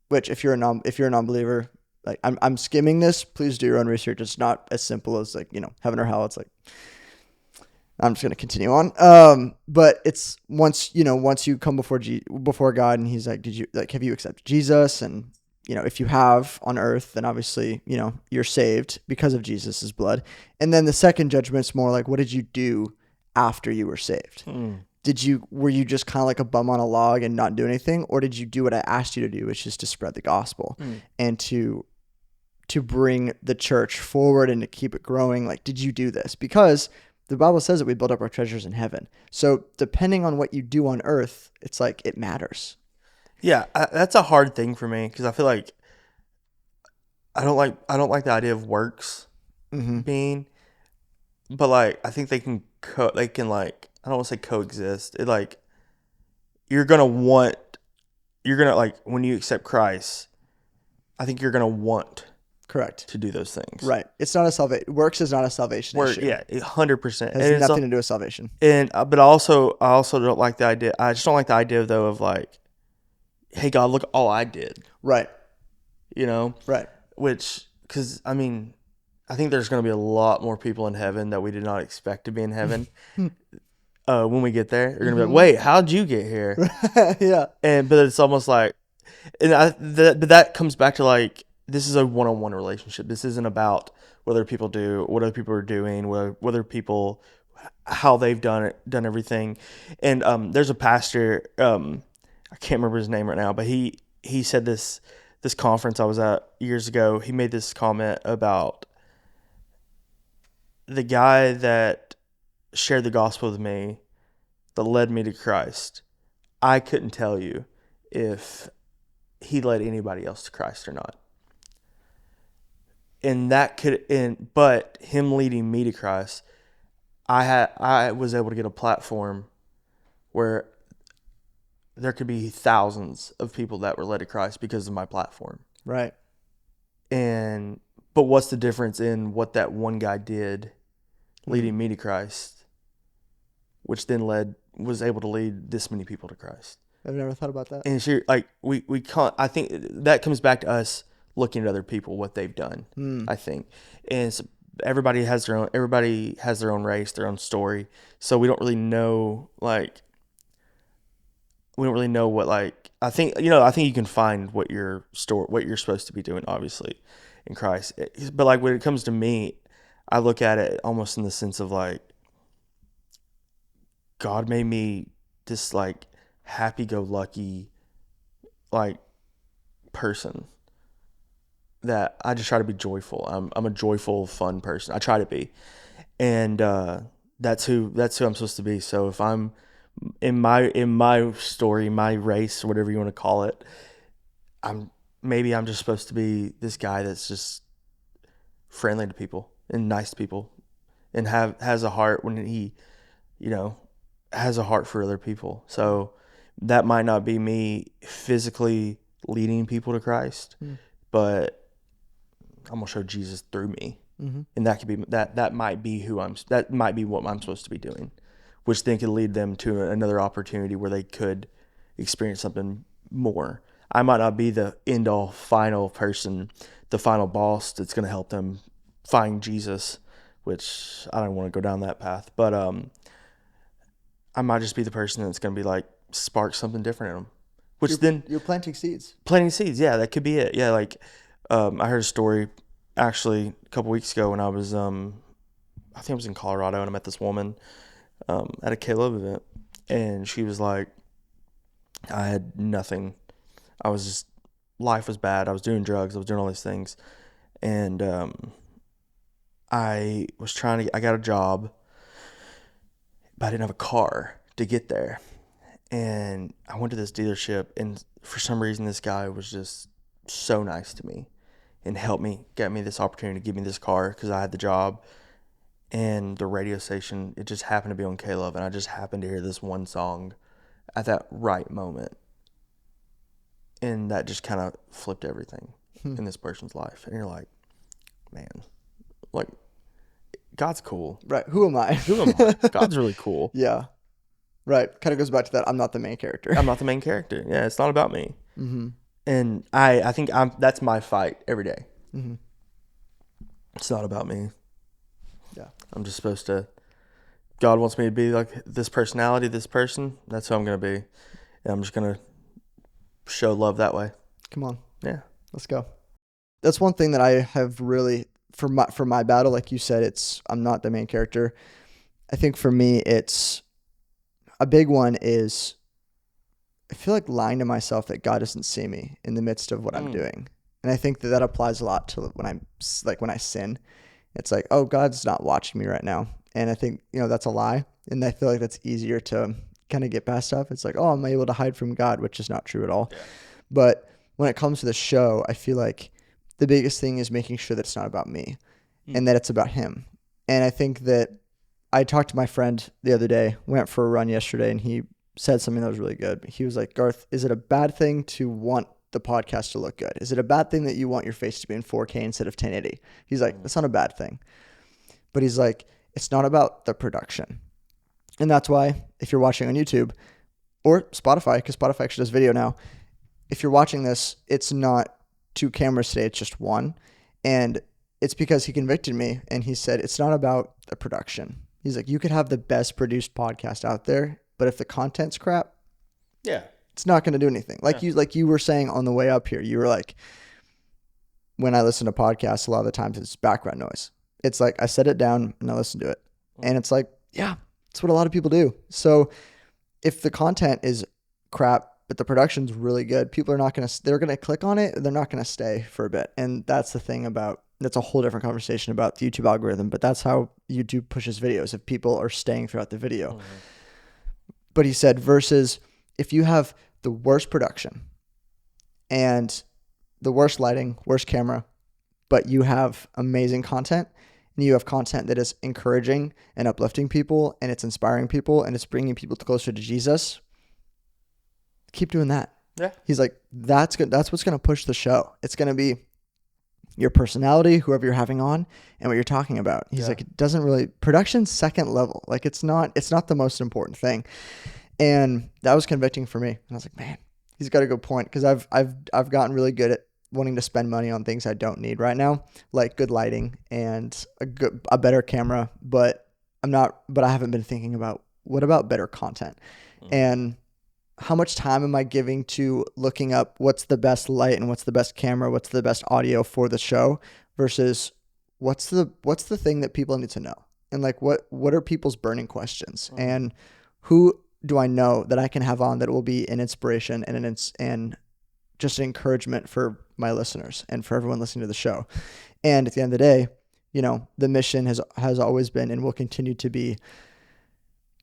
which if you're a non-believer, like I'm skimming this, please do your own research. It's not as simple as like, heaven or hell. It's like, I'm just going to continue on. But it's once you come before God and he's like, have you accepted Jesus? And, if you have on earth, then obviously, you're saved because of Jesus's blood. And then the second judgment's more like, what did you do after you were saved? Were you just kind of like a bum on a log and not do anything? Or did you do what I asked you to do, which is to spread the gospel and to bring the church forward and to keep it growing? Like, did you do this? Because the Bible says that we build up our treasures in heaven. So depending on what you do on earth, it's like it matters. Yeah, that's a hard thing for me because I feel like I don't like the idea of works being, but like I think they can like I don't want to say coexist. It like you're gonna like when you accept Christ, I think you're gonna want Correct to do those things. Right. It's not a salvation. Works is not a salvation issue. Yeah, 100%. It has nothing to do with salvation. And but I also don't like the idea. I just don't like the idea though of like, hey God, look all I did. Right. Right. Which, because I mean, I think there's going to be a lot more people in heaven that we did not expect to be in heaven. When we get there, they're going to be like, wait, how'd you get here? Yeah. But it's almost like, that comes back to like, this is a one-on-one relationship. This isn't about what other people do, what other people are doing, whether people, how they've done everything. And there's a pastor, I can't remember his name right now, but he said this conference I was at years ago, he made this comment about the guy that shared the gospel with me that led me to Christ. I couldn't tell you if he led anybody else to Christ or not. And but him leading me to Christ, I was able to get a platform where there could be thousands of people that were led to Christ because of my platform. Right. But what's the difference in what that one guy did leading me to Christ, which then was able to lead this many people to Christ? I've never thought about that. And so, like, we can't, I think that comes back to us looking at other people, what they've done, I think. And so everybody has their own race, their own story. So we don't really know, like, what, like, I think you can find what you're supposed to be doing, obviously, in Christ. But like when it comes to me, I look at it almost in the sense of like, God made me this like happy-go-lucky like person that I just try to be joyful. I'm a joyful, fun person. I try to be, and that's who I'm supposed to be. So if I'm in my story, my race, or whatever you want to call it, I'm just supposed to be this guy that's just friendly to people and nice to people, and has a heart when he, has a heart for other people. So that might not be me physically leading people to Christ, but I'm gonna show Jesus through me, and that could be that might be what I'm supposed to be doing which then could lead them to another opportunity where they could experience something more. I might not be the end all final person, the final boss that's going to help them find Jesus, which I don't want to go down that path, but I might just be the person that's going to be like spark something different in them, which You're planting seeds. planting seeds. Yeah, that could be it. Yeah, like I heard a story actually a couple weeks ago when I was I think I was in Colorado, and I met this woman at a Caleb event, and she was like, I had nothing. I was just, life was bad. I was doing drugs. I was doing all these things, and I got a job, but I didn't have a car to get there. And I went to this dealership, and for some reason, this guy was just so nice to me and helped me get me this opportunity to give me this car because I had the job. And the radio station, it just happened to be on Caleb, and I just happened to hear this one song at that right moment. And that just kind of flipped everything in this person's life. And you're like, man, like, God's cool. Right. Who am I? Who am I? God's really cool. Yeah. Right. Kind of goes back to that. I'm not the main character. I'm not the main character. Yeah, it's not about me. Mm-hmm. And I think that's my fight every day. Mm-hmm. It's not about me. Yeah. I'm just supposed to, God wants me to be like this personality, this person. That's who I'm going to be. And I'm just going to show love that way. Come on. Yeah. Let's go. That's one thing that I have really, for my battle, like you said, I'm not the main character. I think for me, it's a big one is I feel like lying to myself that God doesn't see me in the midst of what I'm doing. And I think that applies a lot to when I sin. It's like, oh, God's not watching me right now. And I think, that's a lie. And I feel like that's easier to kind of get past stuff. It's like, oh, I'm able to hide from God, which is not true at all. Yeah. But when it comes to the show, I feel like the biggest thing is making sure that it's not about me and that it's about him. And I think that I talked to my friend the other day, went for a run yesterday, and he said something that was really good. He was like, Garth, is it a bad thing to want the podcast to look good? Is it a bad thing that you want your face to be in 4K instead of 1080? He's like, that's not a bad thing. But he's like, it's not about the production. And that's why if you're watching on YouTube or Spotify, because Spotify actually does video now, if you're watching this, it's not 2 cameras today, it's just 1. And it's because he convicted me and he said, it's not about the production. He's like, you could have the best produced podcast out there, but if the content's crap, yeah, it's not going to do anything. Like you were saying on the way up here, you were like, when I listen to podcasts, a lot of the times it's background noise. It's like, I set it down and I listen to it. And it's like, yeah, that's what a lot of people do. So if the content is crap, but the production's really good, people are not going to, they're going to click on it. They're not going to stay for a bit. And that's the thing about, that's a whole different conversation about the YouTube algorithm, but that's how YouTube pushes videos if people are staying throughout the video. Mm-hmm. But he said, versus if you have the worst production and the worst lighting, worst camera, but you have amazing content and you have content that is encouraging and uplifting people and it's inspiring people and it's bringing people closer to Jesus, keep doing that. Yeah. He's like, that's good. That's what's going to push the show. It's going to be your personality, whoever you're having on, and what you're talking about. He's like, it doesn't really, production's second level. Like it's not the most important thing. And that was convicting for me. And I was like, man, he's got a good point. Cause I've gotten really good at wanting to spend money on things I don't need right now, like good lighting and a better camera, but I haven't been thinking about what about better content and how much time am I giving to looking up what's the best light and what's the best camera, what's the best audio for the show versus what's the thing that people need to know? And like, what are people's burning questions and who do I know that I can have on that will be an inspiration and just an encouragement for my listeners and for everyone listening to the show. And at the end of the day, the mission has always been and will continue to be,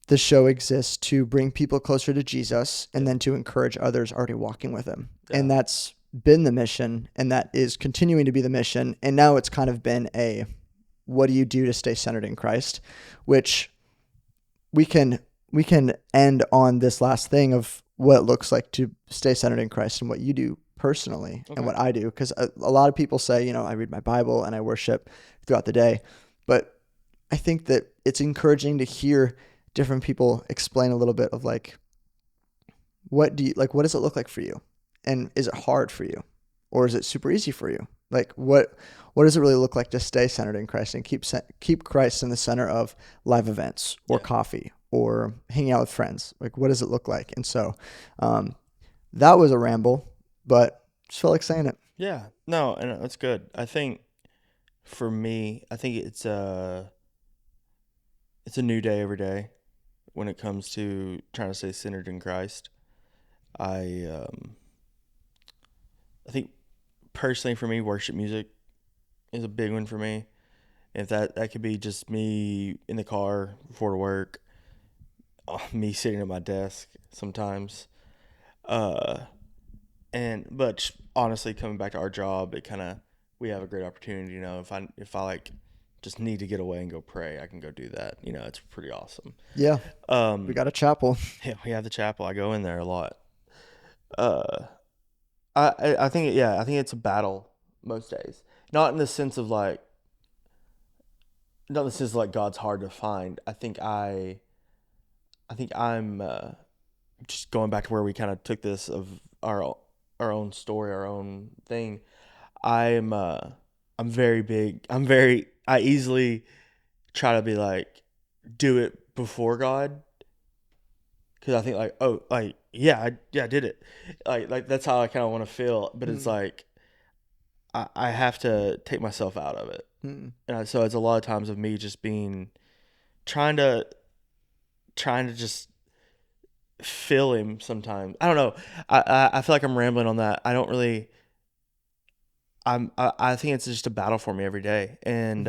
the show exists to bring people closer to Jesus and then to encourage others already walking with him. Yeah. And that's been the mission and that is continuing to be the mission. And now it's kind of been what do you do to stay centered in Christ, which we can end on this last thing of what it looks like to stay centered in Christ and what you do personally and what I do. Because a lot of people say, I read my Bible and I worship throughout the day. But I think that it's encouraging to hear different people explain a little bit of like, what does it look like for you? And is it hard for you? Or is it super easy for you? Like what does it really look like to stay centered in Christ and keep Christ in the center of live events or coffee or hanging out with friends? Like what does it look like? And so that was a ramble, but just felt like saying it. Yeah. No, and that's good. I think for me, I think it's a new day every day when it comes to trying to stay centered in Christ. I think personally for me, worship music is a big one for me. If that could be just me in the car before work, me sitting at my desk sometimes, uh, but honestly, coming back to our job, it kind of we have a great opportunity. If I like just need to get away and go pray, I can go do that. It's pretty awesome. Yeah. We got a chapel. Yeah, we have the chapel. I go in there a lot. Uh, I think I think it's a battle most days. Not in the sense of like not in the sense of like God's hard to find. I think I'm just going back to where we kind of took this of our own story, our own thing. I'm very big. I easily try to be like do it before God because I think like I did it. Like that's how I kind of want to feel, but it's like I have to take myself out of it. So it's a lot of times of me just being trying to just feel him sometimes. I don't know. I feel like I'm rambling on that. I don't really. I think it's just a battle for me every day, and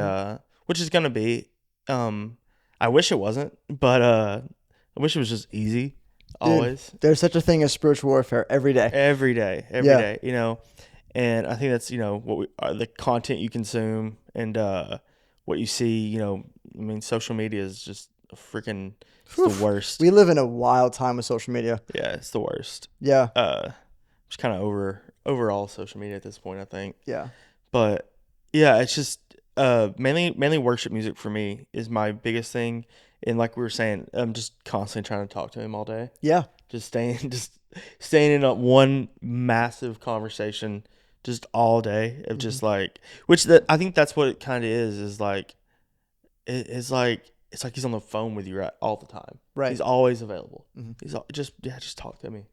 which is gonna be. I wish it wasn't, but I wish it was just easy. Dude, Always, there's such a thing as spiritual warfare every day. every day, every day. And I think that's what the content you consume and what you see. I mean, social media is just a freaking. It's the worst. We live in a wild time with social media. Yeah, it's the worst. Yeah. Just kind of overall social media at this point, I think. Yeah. But yeah, it's just mainly worship music for me is my biggest thing. And like we were saying, I'm just constantly trying to talk to him all day. Yeah. Just staying in one massive conversation just all day of just like I think that's what it kind of is like it's like he's on the phone with you all the time. Right. He's always available. He's just talk to me.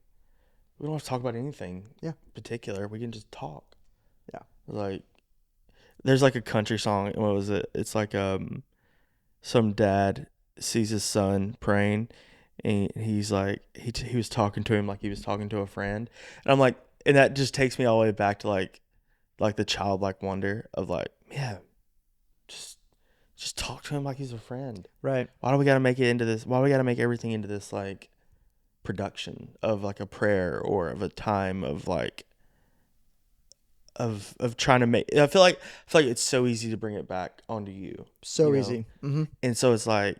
We don't have to talk about anything particular. We can just talk. Yeah. Like there's like a country song. What was it? It's like some dad sees his son praying and he's like he was talking to him like he was talking to a friend. And I'm like, and that just takes me all the way back to like the childlike wonder of like, yeah, just talk to him like he's a friend. Right. Why do we got to make it into this? Why do we got to make everything into this like production of like a prayer or of a time of like of trying to make I feel like it's so easy to bring it back onto you. So easy. And so it's like,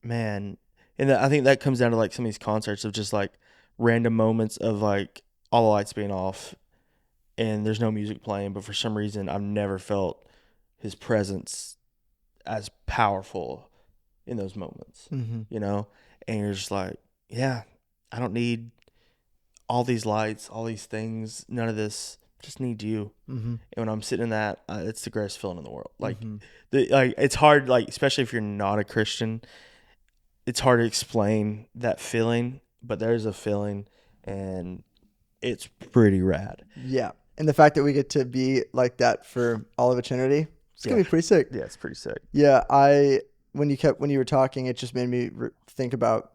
man, and I think that comes down to like some of these concerts of just like random moments of like all the lights being off and there's no music playing, but for some reason I've never felt his presence as powerful in those moments. And you're just like, yeah, I don't need all these lights, all these things, none of this. Just need you. And when I'm sitting in that, it's the greatest feeling in the world. Like, it's hard, like especially if you're not a Christian, it's hard to explain that feeling. But there's a feeling, and it's pretty rad. Yeah, and the fact that we get to be like that for all of eternity, it's gonna be pretty sick. Yeah, it's pretty sick. Yeah, when you were talking, it just made me think about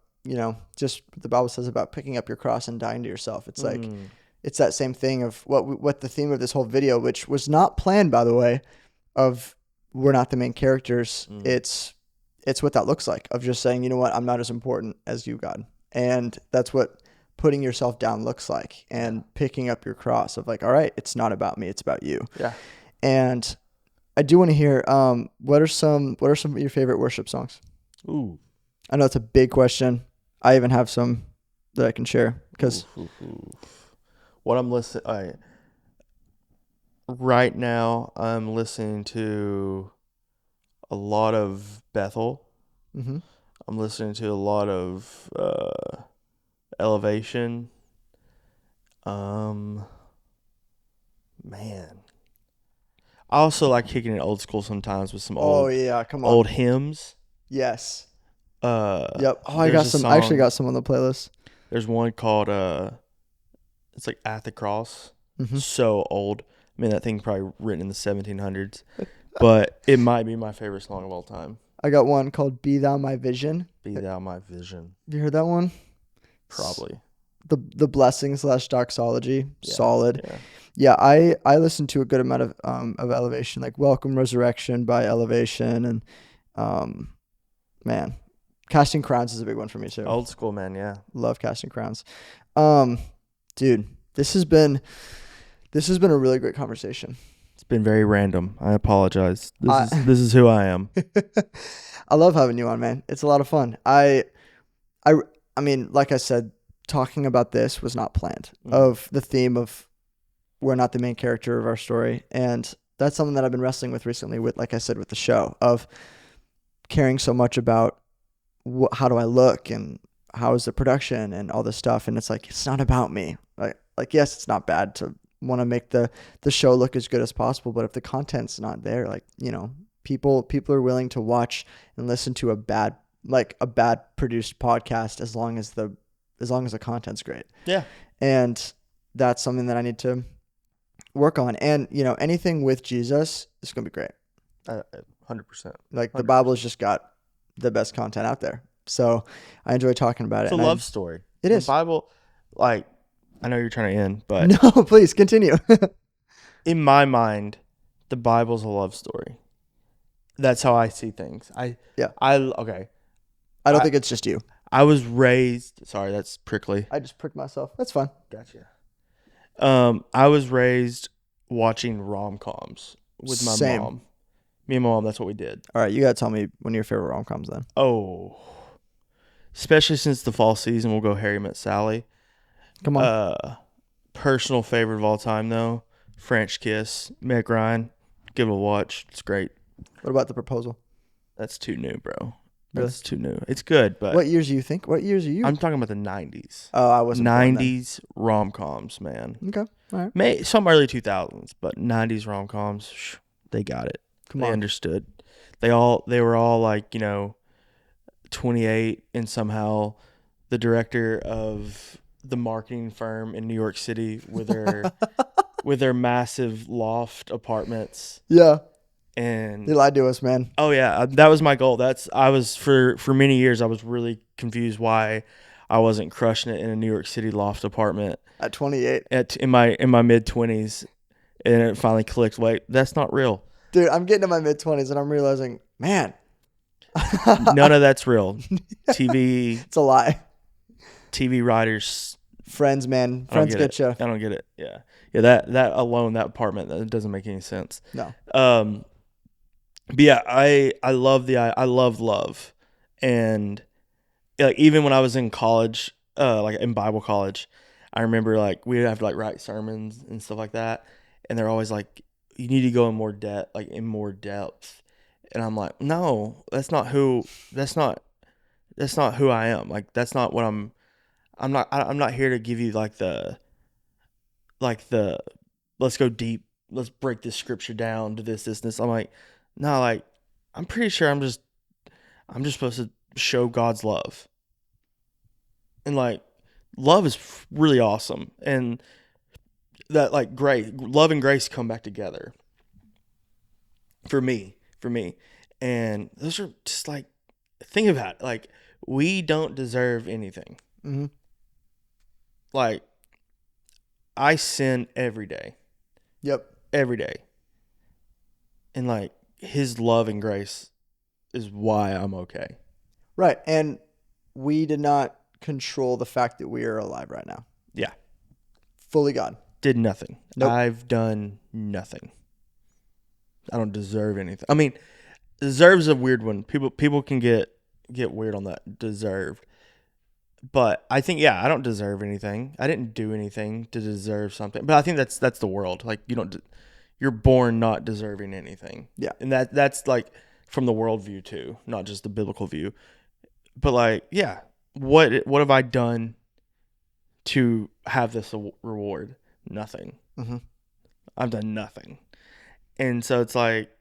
just what the Bible says about picking up your cross and dying to yourself. It's like. It's that same thing of what the theme of this whole video, which was not planned, by the way, of we're not the main characters. It's what that looks like of just saying, you know what, I'm not as important as you, God. And that's what putting yourself down looks like and picking up your cross of like, all right, it's not about me, it's about you. Yeah. And I do want to hear, what are some of your favorite worship songs? Ooh. I know it's a big question. I even have some that I can share because what I'm listening right now, I'm listening to a lot of Bethel. I'm listening to a lot of Elevation. Man, I also like kicking it old school sometimes with some Oh old yeah, come on. old hymns. Yes. Yep. Oh, I There's got a some. I actually song. got some on the playlist. There's one called it's like At the Cross. Hmm. So old. I mean, that thing probably written in the 1700s, but it might be my favorite song of all time. I got one called "Be Thou My Vision." Be Thou My Vision. Have you heard that one? Probably. The blessing / doxology. Yeah, Solid. yeah. Yeah, I listened to a good amount of Elevation, like "Welcome Resurrection" by Elevation, and man, "Casting Crowns" is a big one for me too. Old school, man. Yeah. Love "Casting Crowns." Dude, this has been a really great conversation. It's been very random. I apologize. I- This is who I am. I love having you on, man. It's a lot of fun. I mean, like I said, talking about this was not planned. Of the theme of we're not the main character of our story, and that's something that I've been wrestling with recently. With, like I said, with the show, of caring so much about how do I look and how is the production and all this stuff, and it's like it's not about me. Like yes, it's not bad to want to make the show look as good as possible, but if the content's not there, like, you know, people are willing to watch and listen to a bad produced podcast as long as the content's great. Yeah. And that's something that I need to work on. And, you know, anything with Jesus is going to be great. 100%. Like the Bible's just got the best content out there. So I enjoy talking about it. It's a love story. It is. The Bible, like, I know you're trying to end, but No, please continue. in my mind, the Bible's a love story. That's how I see things. Yeah. Okay. I don't think it's just you. I was raised. Sorry, that's prickly. I just pricked myself. That's fine. Gotcha. I was raised watching rom-coms with my Same. mom. Me and my mom, that's what we did. All right, you got to tell me one of your favorite rom-coms then. Oh. Especially since the fall season, we'll go Harry Met Sally. Come on. Personal favorite of all time, though, French Kiss, Meg Ryan. Give it a watch. It's great. What about The Proposal? That's too new, bro. Really? That's too new. It's good, but What years do you think? What years are you? I'm talking about the 90s. Oh, I wasn't born then. 90s rom-coms, man. Okay. All right. Some early 2000s, but 90s rom-coms, they got it. Come They on. understood. They were all like, 28, and somehow the director of the marketing firm in New York City with their massive loft apartments. Yeah. And They lied to us, man. oh yeah, that was my goal. I was for many years I was really confused why I wasn't crushing it in a New York City loft apartment At 28. in my mid 20s, and it finally clicked. Wait, that's not real. Dude, I'm getting to my mid-20s and I'm realizing, man. None of that's real. TV It's a lie. TV writers. Friends, man. I don't Friends get get you. I don't get it. Yeah. That alone, that apartment, that doesn't make any sense. No. But yeah, I love love, and like even when I was in college, like in Bible college, I remember like we'd have to like write sermons and stuff like that, and they're always like, you need to go in more depth, and I'm like, no, that's not who I am. Like that's not what I'm not here to give you like the let's go deep, let's break this scripture down to this. I'm like, no, like I'm pretty sure I'm just supposed to show God's love. And like love is really awesome, and that like love and grace come back together for me. And those are just like, think about it, like we don't deserve anything. Mm-hmm. Like I sin every day. Yep. Every day. And like his love and grace is why I'm okay. Right. And we did not control the fact that we are alive right now. Yeah. Fully God. Did nothing. Nope. I've done nothing. I don't deserve anything. I mean, deserve's a weird one. People can get weird on that. Deserved. But I think, yeah, I don't deserve anything. I didn't do anything to deserve something. But I think that's the world. Like you're born not deserving anything. Yeah. And that's like from the world view too, not just the biblical view. but like, yeah, what have I done to have this reward? Nothing. Mm-hmm. I've done nothing. And so it's like,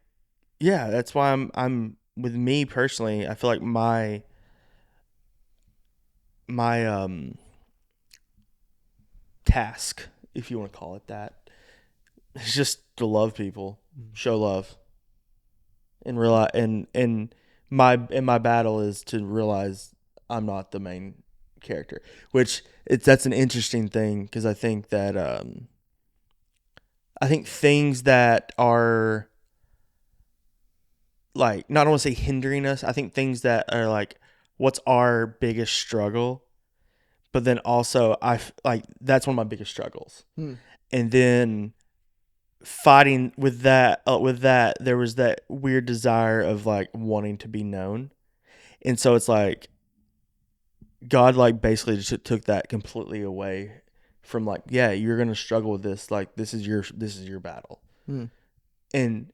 yeah, that's why I'm with me personally, I feel like my task, if you want to call it that, is just to love people, show love, and realize and my battle is to realize I'm not the main character, which that's an interesting thing because I think things that are like, not want to say hindering us. I think things that are like, what's our biggest struggle, but then also like that's one of my biggest struggles. Hmm. And then fighting with that there was that weird desire of like wanting to be known. And so it's like God like basically just took that completely away from like, yeah, you're gonna struggle with this, like this is your battle. Hmm. And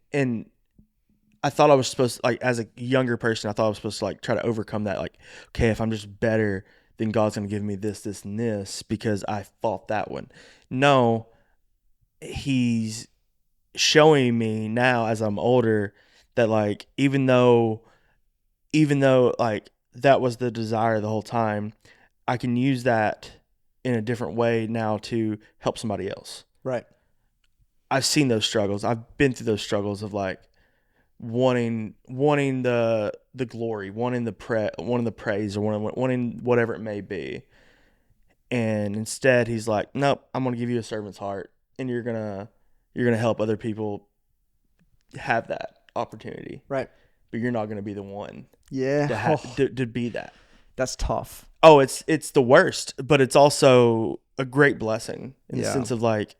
I thought I was supposed to, like, as a younger person, I thought I was supposed to like try to overcome that, like, okay, if I'm just better, then God's gonna give me this and this because I fought that one. No, he's showing me now as I'm older that like even though like that was the desire the whole time, I can use that in a different way now to help somebody else. Right. I've seen those struggles. I've been through those struggles of like wanting the glory, wanting the praise, or wanting whatever it may be. And instead he's like, nope, I'm gonna give you a servant's heart, and you're gonna help other people have that opportunity, Right. but you're not gonna be the one Yeah. to be that. That's tough. Oh, it's the worst, but it's also a great blessing in the Yeah. sense of like,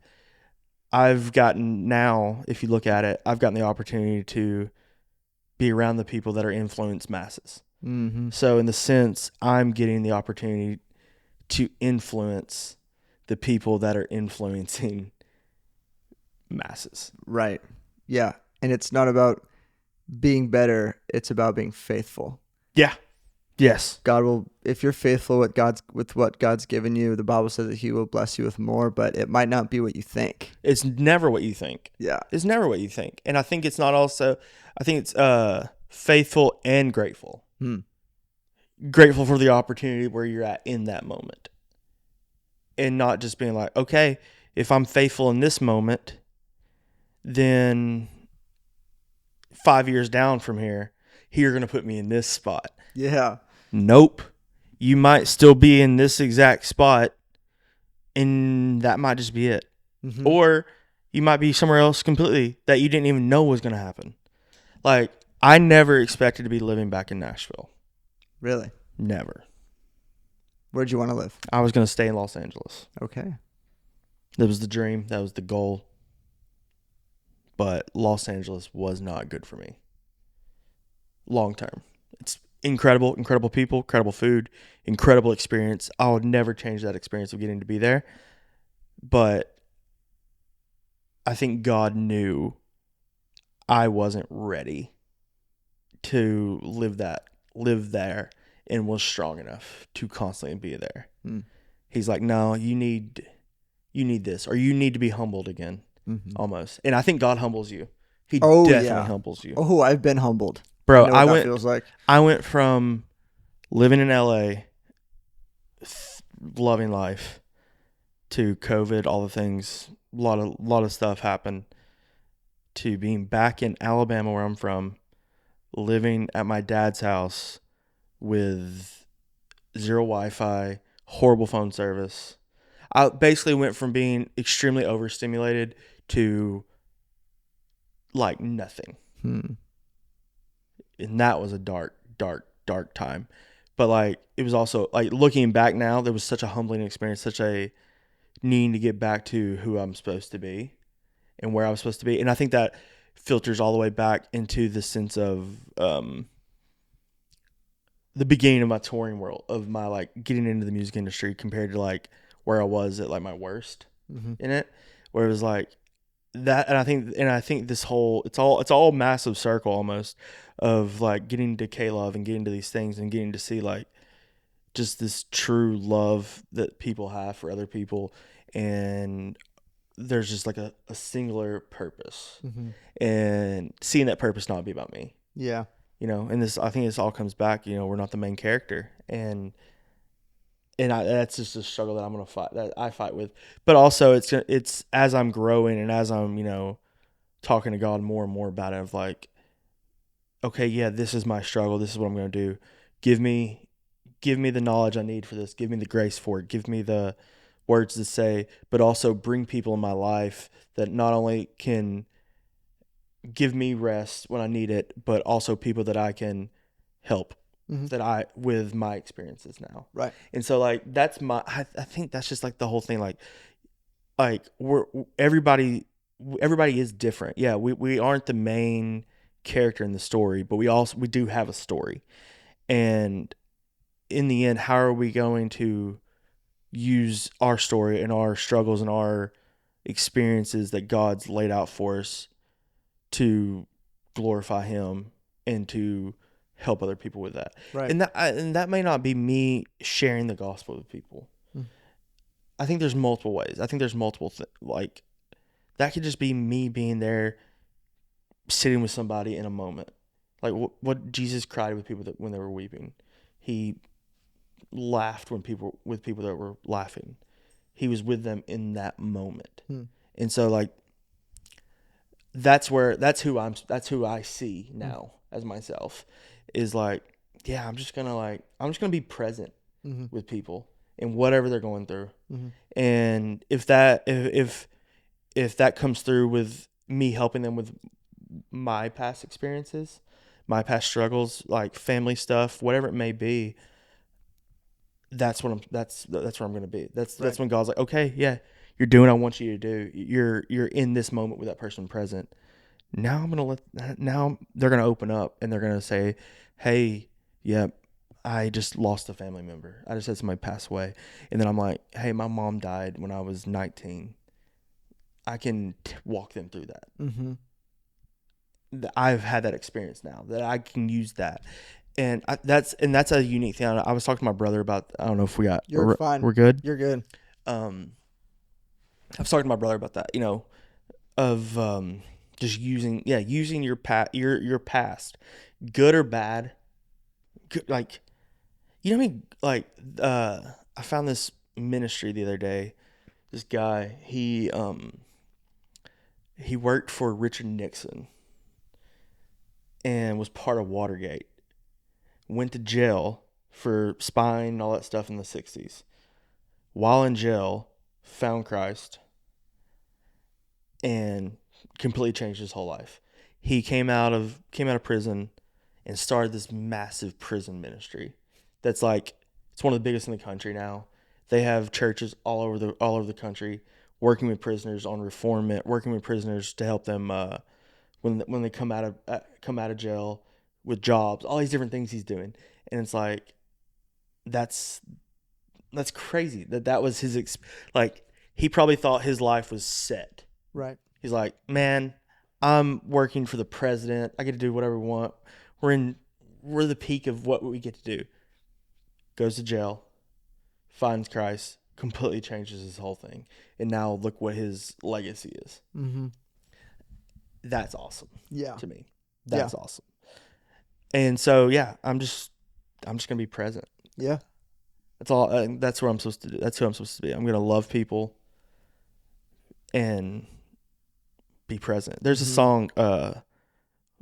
I've gotten now, if you look at it, I've gotten the opportunity to be around the people that are influence masses. Mm-hmm. So in the sense, I'm getting the opportunity to influence the people that are influencing masses. Right. Yeah. And it's not about being better. It's about being faithful. Yeah. Yes. God will, if you're faithful with what God's given you, the Bible says that He will bless you with more, but it might not be what you think. It's never what you think. Yeah. It's never what you think. And I think it's not also, I think it's faithful and grateful. Grateful for the opportunity where you're at in that moment. And not just being like, okay, if I'm faithful in this moment, then 5 years down from here, you're going to put me in this spot. Yeah. Nope. You might still be in this exact spot, and that might just be it. Mm-hmm. Or you might be somewhere else completely that you didn't even know was going to happen. Like, I never expected to be living back in Nashville. Really? Never. Where'd you want to live? I was going to stay in Los Angeles. Okay. That was the dream. That was the goal. But Los Angeles was not good for me. Long term. It's incredible people, incredible food, incredible experience. I would never change that experience of getting to be there. But I think God knew I wasn't ready to live there, and was strong enough to constantly be there. He's like, no, you need this, or you need to be humbled again. Almost. And I think God humbles you. He definitely humbles you. Oh, I've been humbled. Bro, I know what that feels like. I went from living in LA, loving life, to COVID, all the things, a lot of stuff happened, to being back in Alabama where I'm from, living at my dad's house with zero Wi-Fi, horrible phone service. I basically went from being extremely overstimulated to like nothing. And that was a dark time. But like, it was also like, looking back now, there was such a humbling experience, such a needing to get back to who I'm supposed to be and where I was supposed to be. And I think that filters all the way back into the sense of the beginning of my touring world, of my like getting into the music industry, compared to like where I was at like my worst in it, where it was like, that, and I think this whole, it's all a massive circle almost of like getting to K-Love and getting to these things and getting to see like just this true love that people have for other people, and there's just like a singular purpose, Mm-hmm. and seeing that purpose not be about me, Yeah. and this, I think this all comes back, we're not the main character, and that's just a struggle that I'm gonna fight, that I fight with, but also it's as I'm growing and as I'm talking to God more and more about it, of like, okay, yeah, this is my struggle, this is what I'm gonna do, give me the knowledge I need for this, give me the grace for it, give me the words to say, but also bring people in my life that not only can give me rest when I need it, but also people that I can help, Mm-hmm. that I, with my experiences now. Right. And so like that's I think that's just like the whole thing, like we're everybody is different. Yeah, we aren't the main character in the story, but we do have a story. And in the end, how are we going to use our story and our struggles and our experiences that God's laid out for us to glorify Him and to help other people with that? Right. And that may not be me sharing the gospel with people. Mm. I think there's multiple ways. I think there's multiple like that could just be me being there, sitting with somebody in a moment, like what Jesus cried with people that when they were weeping, He laughed with people that were laughing. He was with them in that moment. Mm. And so like that's who I see now as myself, is like, yeah, I'm just gonna be present Mm-hmm. with people and whatever they're going through. Mm-hmm. And if that comes through with me helping them with my past experiences, my past struggles, like family stuff, whatever it may be, that's where I'm gonna be. That's Right. when God's like, okay, yeah, you're doing what I want you to do. You're in this moment with that person present. Now they're gonna open up and they're gonna say, hey, yeah, I just lost a family member. I just had somebody pass away, and then I'm like, hey, my mom died when I was 19. I can walk them through that. Mm-hmm. I've had that experience now that I can use that, and that's a unique thing. I was talking to my brother about. I don't know if You're fine. we're good. You're good. I was talking to my brother about that. Of just using your past, good or bad. Good, like what I mean. Like I found this ministry the other day. This guy, he worked for Richard Nixon and was part of Watergate. Went to jail for spying and all that stuff in the 60s. While in jail, found Christ and completely changed his whole life. He came out of prison and started this massive prison ministry. That's like, it's one of the biggest in the country now. They have churches all over the country, working with prisoners on reformment, working with prisoners to help them when they come out of jail, with jobs, all these different things he's doing. And it's like, that's crazy that was his like, he probably thought his life was set. Right. He's like, man, I'm working for the president. I get to do whatever we want. We're the peak of what we get to do. Goes to jail, finds Christ, completely changes his whole thing. And now look what his legacy is. Mm-hmm. That's awesome. Yeah. To me. That's awesome. And so, yeah, I'm just going to be present. Yeah. That's all. That's what I'm supposed to do. That's who I'm supposed to be. I'm going to love people and be present. There's a song, a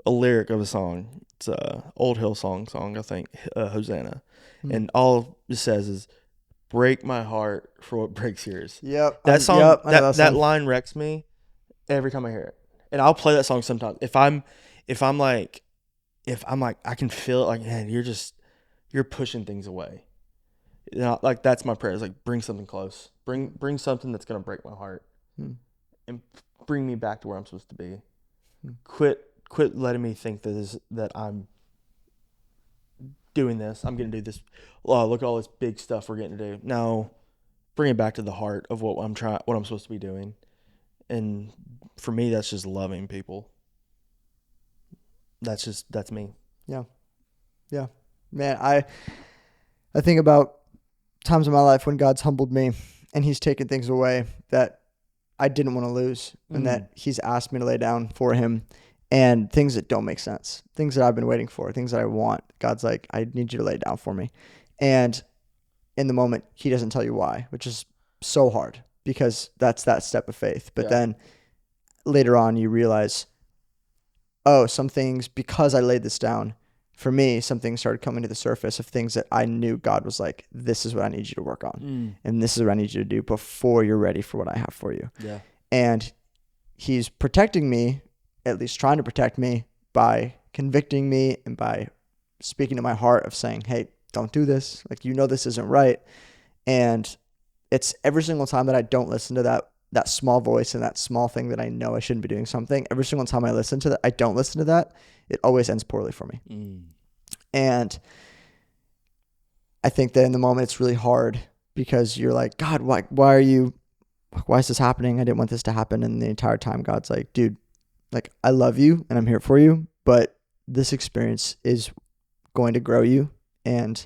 lyric of a song. It's a Old Hill song, I think, Hosanna. And all it says is, break my heart for what breaks yours. Yep. That song, Yep, that line wrecks me every time I hear it. And I'll play that song sometimes. If I'm like, I can feel it, like, man, you're pushing things away. Like, that's my prayer. Is like, bring something close. Bring something that's going to break my heart. And bring me back to where I'm supposed to be. Quit letting me think that I'm doing this. I'm going to do this. Look at all this big stuff we're getting to do. No, bring it back to the heart of what I'm supposed to be doing. And for me, that's just loving people. That's me. Yeah. Yeah. Man, I think about times in my life when God's humbled me and he's taken things away that I didn't want to lose and that he's asked me to lay down for him, and things that don't make sense, things that I've been waiting for, things that I want. God's like, I need you to lay down for me. And in the moment, he doesn't tell you why, which is so hard because that's that step of faith. But then later on, you realize, oh, some things, because I laid this down, for me, some things started coming to the surface of things that I knew God was like, this is what I need you to work on. And this is what I need you to do before you're ready for what I have for you. Yeah. And he's protecting me, at least trying to protect me, by convicting me and by speaking to my heart of saying, hey, don't do this. Like, you know, this isn't right. And it's every single time that I don't listen to that small voice and that small thing that I know I shouldn't be doing something, every single time I listen to that, I don't listen to that, it always ends poorly for me. And I think that in the moment it's really hard because you're like, God, why is this happening? I didn't want this to happen. And the entire time God's like, dude, like, I love you and I'm here for you, but this experience is going to grow you. And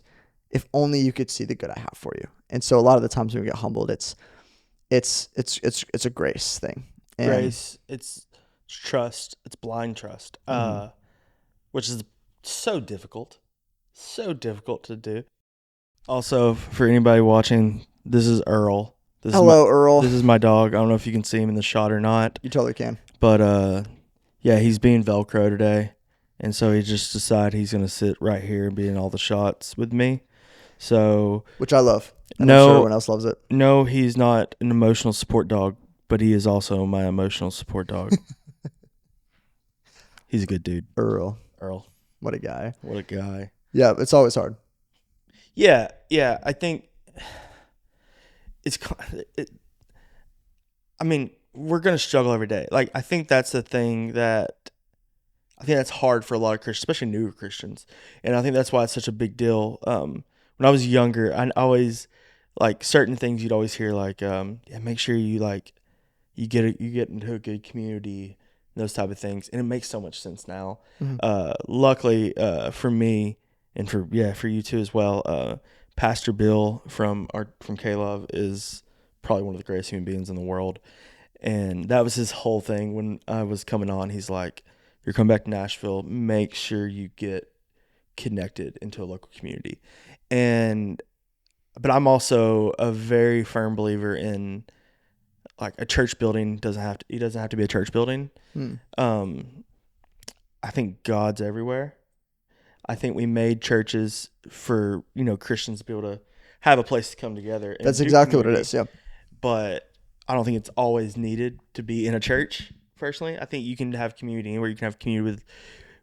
if only you could see the good I have for you. And so a lot of the times when we get humbled, it's a grace thing. And Grace, it's trust, it's blind trust, which is so difficult to do. Also, for anybody watching, this is Earl. Hello, Earl. This is my dog. I don't know if you can see him in the shot or not. You totally can. But yeah, he's being Velcro today, and so he just decided he's gonna sit right here and be in all the shots with me. So, which I love. And no, I'm sure everyone else loves it. No, he's not an emotional support dog, but he is also my emotional support dog. He's a good dude. Earl. What a guy. Yeah, it's always hard. Yeah. I think I mean, we're going to struggle every day. Like, I think that's the thing that that's hard for a lot of Christians, especially newer Christians. And I think that's why it's such a big deal. When I was younger, I always, like, certain things you'd always hear, like, make sure you, like, you get into a good community, those type of things. And it makes so much sense now. Luckily, for me and for you too as well, Pastor Bill from K-Love is probably one of the greatest human beings in the world. And that was his whole thing when I was coming on. He's like, you're coming back to Nashville, make sure you get connected into a local community. But I'm also a very firm believer in, like, a church building doesn't have to be a church building. I think God's everywhere. I think we made churches for, Christians to be able to have a place to come together. That's exactly what it is. Yeah. But I don't think it's always needed to be in a church. Personally, I think you can have community anywhere. You can have community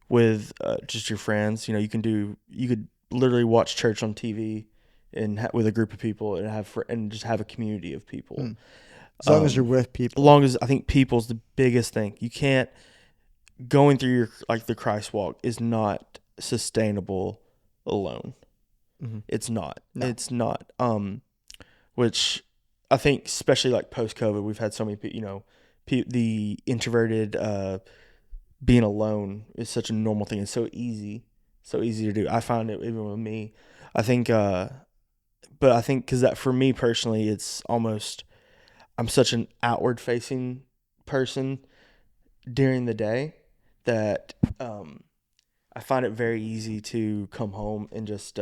with just your friends. You could literally watch church on TV and with a group of people and just have a community of people. As long as you're with people. As long as, I think people's the biggest thing. You can't, going through the Christ walk is not sustainable alone. It's not. No. It's not. Which I think, especially like post-COVID, we've had so many people, the introverted, being alone is such a normal thing. It's so easy to do. I find it even with me. I think, but I think because that for me personally, it's almost, I'm such an outward facing person during the day that I find it very easy to come home and just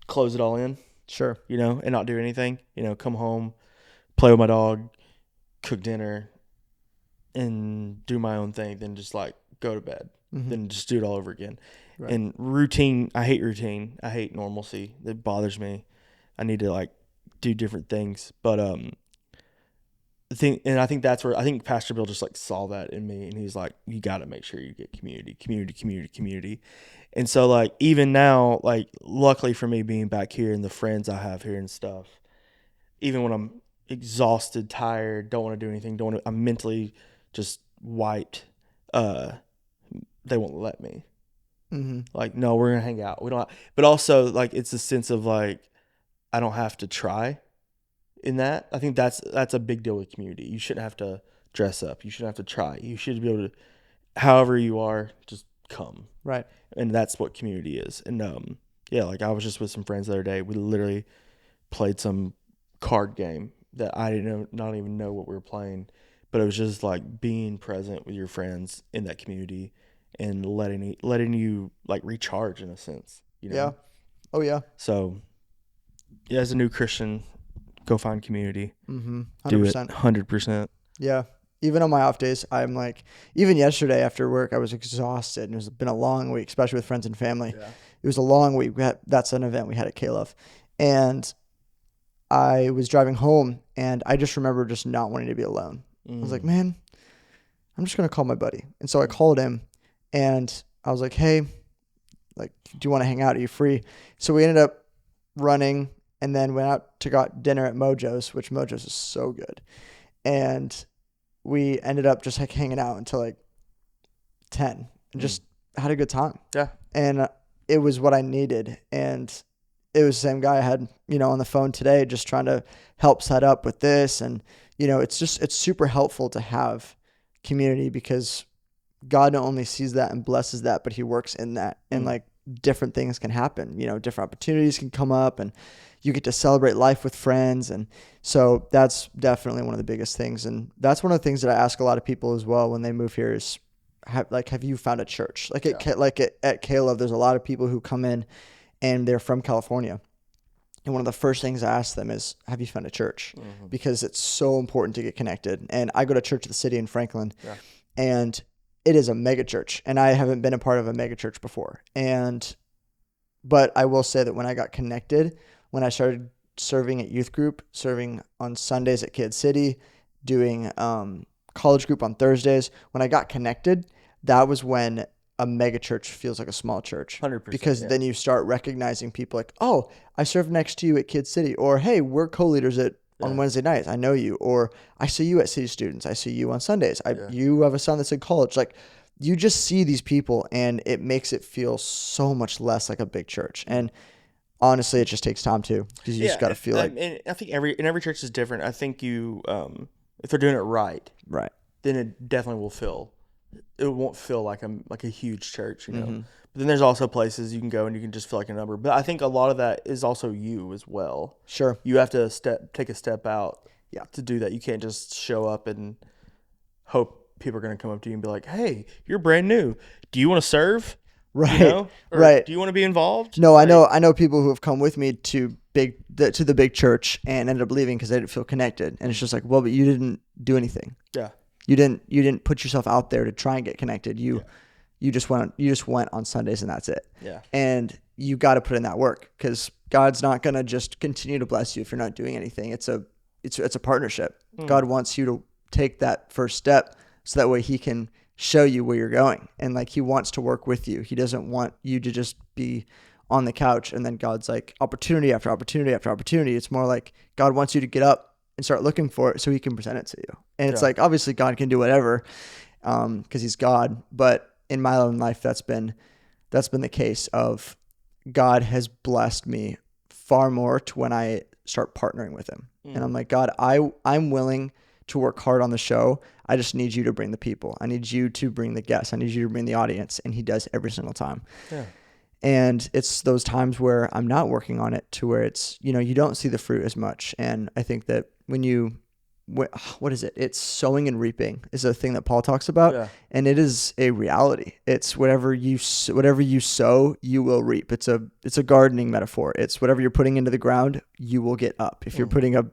close it all in. Sure. And not do anything. Come home, play with my dog, cook dinner, and do my own thing, then just like go to bed, then just do it all over again. Right. And routine, I hate routine. I hate normalcy. It bothers me. I need to like do different things. But I think that's where I think Pastor Bill just like saw that in me, and he's like, you got to make sure you get community. And so like even now, like luckily for me being back here and the friends I have here and stuff, even when I'm exhausted, tired, don't want to do anything, I'm mentally just wiped, they won't let me. Like, no, we're gonna hang out. We don't. But also, like, it's a sense of like, I don't have to try. in that. I think that's a big deal with community. You shouldn't have to dress up. You shouldn't have to try. You should be able to, however you are, just come. Right. And that's what community is. And yeah, like I was just with some friends the other day. We literally played some card game that I not even know what we were playing, but it was just like being present with your friends in that community and letting you like recharge in a sense, you know? Yeah. Oh yeah. So yeah, as a new Christian, go find community. 100%. Do it 100%. Yeah. Even on my off days, I'm like, even yesterday after work, I was exhausted, and it's been a long week, especially with friends and family. Yeah. It was a long week. That's an event we had at K-Love. And I was driving home, and I just remember just not wanting to be alone. I was like, man, I'm just going to call my buddy. And so I called him, and I was like, hey, like, do you want to hang out? Are you free? So we ended up running and then went out to got dinner at Mojo's, which Mojo's is so good. And we ended up just like hanging out until like 10 and just had a good time. Yeah. And it was what I needed. And it was the same guy I had, on the phone today, just trying to help set up with this. And, it's super helpful to have community because God not only sees that and blesses that, but he works in that. And like different things can happen, different opportunities can come up and you get to celebrate life with friends. And so that's definitely one of the biggest things. And that's one of the things that I ask a lot of people as well when they move here is, have you found a church? Like at K-Love, there's a lot of people who come in and they're from California. And one of the first things I ask them is, have you found a church? Because it's so important to get connected. And I go to Church of the City in Franklin, and it is a mega church. And I haven't been a part of a mega church before. But I will say that when I got connected, when I started serving at youth group, serving on Sundays at Kid City, doing college group on Thursdays, when I got connected, that was when a mega church feels like a small church. 100%. Because then you start recognizing people like, oh, I serve next to you at Kid City, or hey, we're co-leaders on Wednesday nights. I know you, or I see you at City Students. I see you on Sundays. You have a son that's in college. Like, you just see these people, and it makes it feel so much less like a big church. And honestly, it just takes time too, because you just got to feel like. And I think every church is different. I think you, if they're doing it right, then it definitely will feel. It won't feel like a huge church, But then there's also places you can go and you can just feel like a number. But I think a lot of that is also you as well. Sure. You have to take a step out to do that. You can't just show up and hope people are going to come up to you and be like, hey, you're brand new. Do you want to serve? Right. Right. Do you want to be involved? No, I know people who have come with me to the big church and ended up leaving because they didn't feel connected. And it's just like, well, but you didn't do anything. Yeah. You didn't put yourself out there to try and get connected. You just went on Sundays and that's it. Yeah. And you got to put in that work because God's not going to just continue to bless you if you're not doing anything. It's a partnership. God wants you to take that first step so that way he can show you where you're going. And like, he wants to work with you. He doesn't want you to just be on the couch and then God's like opportunity after opportunity after opportunity. It's more like God wants you to get up and start looking for it so he can present it to you. And it's like, obviously God can do whatever, cause he's God. But in my own life, that's been the case of God has blessed me far more to when I start partnering with him. And I'm like, God, I'm willing to work hard on the show. I just need you to bring the people. I need you to bring the guests. I need you to bring the audience. And he does every single time. Yeah. And it's those times where I'm not working on it to where it's, you don't see the fruit as much. And I think that what is it? It's sowing and reaping is a thing that Paul talks about. Yeah. And it is a reality. It's whatever you sow, you will reap. It's a gardening metaphor. It's whatever you're putting into the ground, you will get up. If you're putting a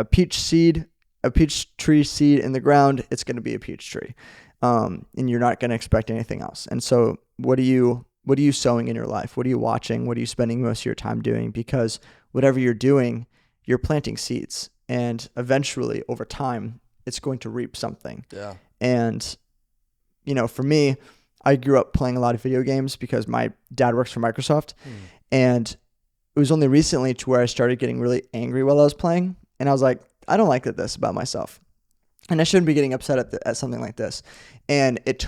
peach tree seed in the ground, it's going to be a peach tree. And you're not going to expect anything else. And so what are you sowing in your life? What are you watching? What are you spending most of your time doing? Because whatever you're doing, you're planting seeds, and eventually over time it's going to reap something. Yeah. And, for me, I grew up playing a lot of video games because my dad works for Microsoft, and it was only recently to where I started getting really angry while I was playing. And I was like, I don't like this about myself. And I shouldn't be getting upset at something like this. And it's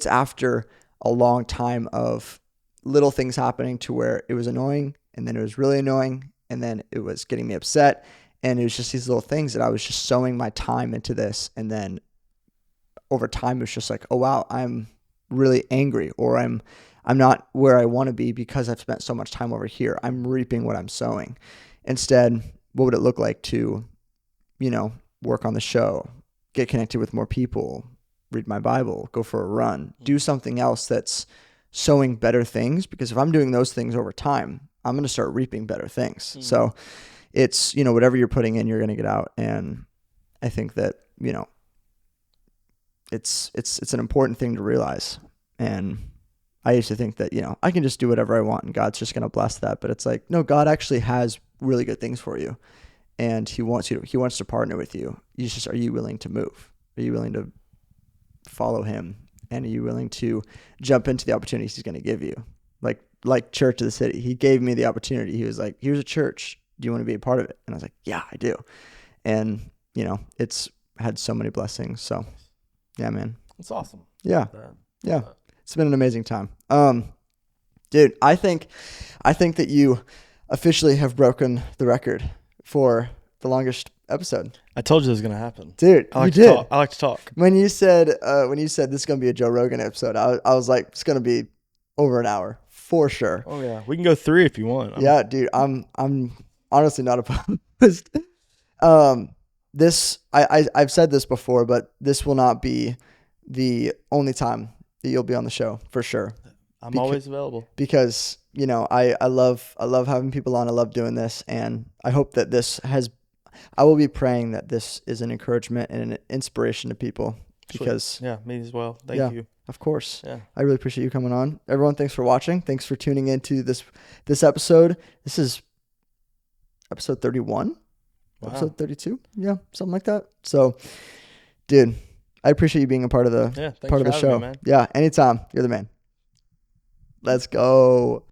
after a long time of little things happening to where it was annoying and then it was really annoying, and then it was getting me upset, and it was just these little things that I was just sowing my time into this, and then over time it was just like, oh wow, I'm really angry, or I'm not where I want to be because I've spent so much time over here. I'm reaping what I'm sowing. Instead, what would it look like to, work on the show, get connected with more people, read my Bible, go for a run, do something else that's sowing better things? Because if I'm doing those things over time, I'm going to start reaping better things. So it's, whatever you're putting in, you're going to get out. And I think that, it's an important thing to realize. And I used to think that, I can just do whatever I want and God's just going to bless that. But it's like, no, God actually has really good things for you. And he wants to partner with you. Are you willing to move? Are you willing to follow him? And are you willing to jump into the opportunities he's going to give you? Like Church of the City. He gave me the opportunity. He was like, here's a church. Do you want to be a part of it? And I was like, yeah, I do. And, it's had so many blessings. So, yeah, man. It's awesome. Yeah. Yeah. It's been an amazing time. Dude, I think that you officially have broken the record for the longest episode. I told you this was going to happen. Dude, I like to talk. When you said this is going to be a Joe Rogan episode, I was like, it's going to be over an hour for sure. Oh yeah. We can go 3 if you want. Yeah, dude, I'm honestly not opposed. I've said this before, but this will not be the only time that you'll be on the show for sure. I'm always available because, I love having people on. I love doing this, and I hope that I will be praying that this is an encouragement and an inspiration to people because Sweet. Yeah, me as well. Thank you. Of course. Yeah. I really appreciate you coming on. Everyone, thanks for watching. Thanks for tuning into this episode. This is episode 31. Wow. Episode 32. Yeah, something like that. So, dude, I appreciate you being a part of the show. Me, man. Yeah, anytime. You're the man. Let's go.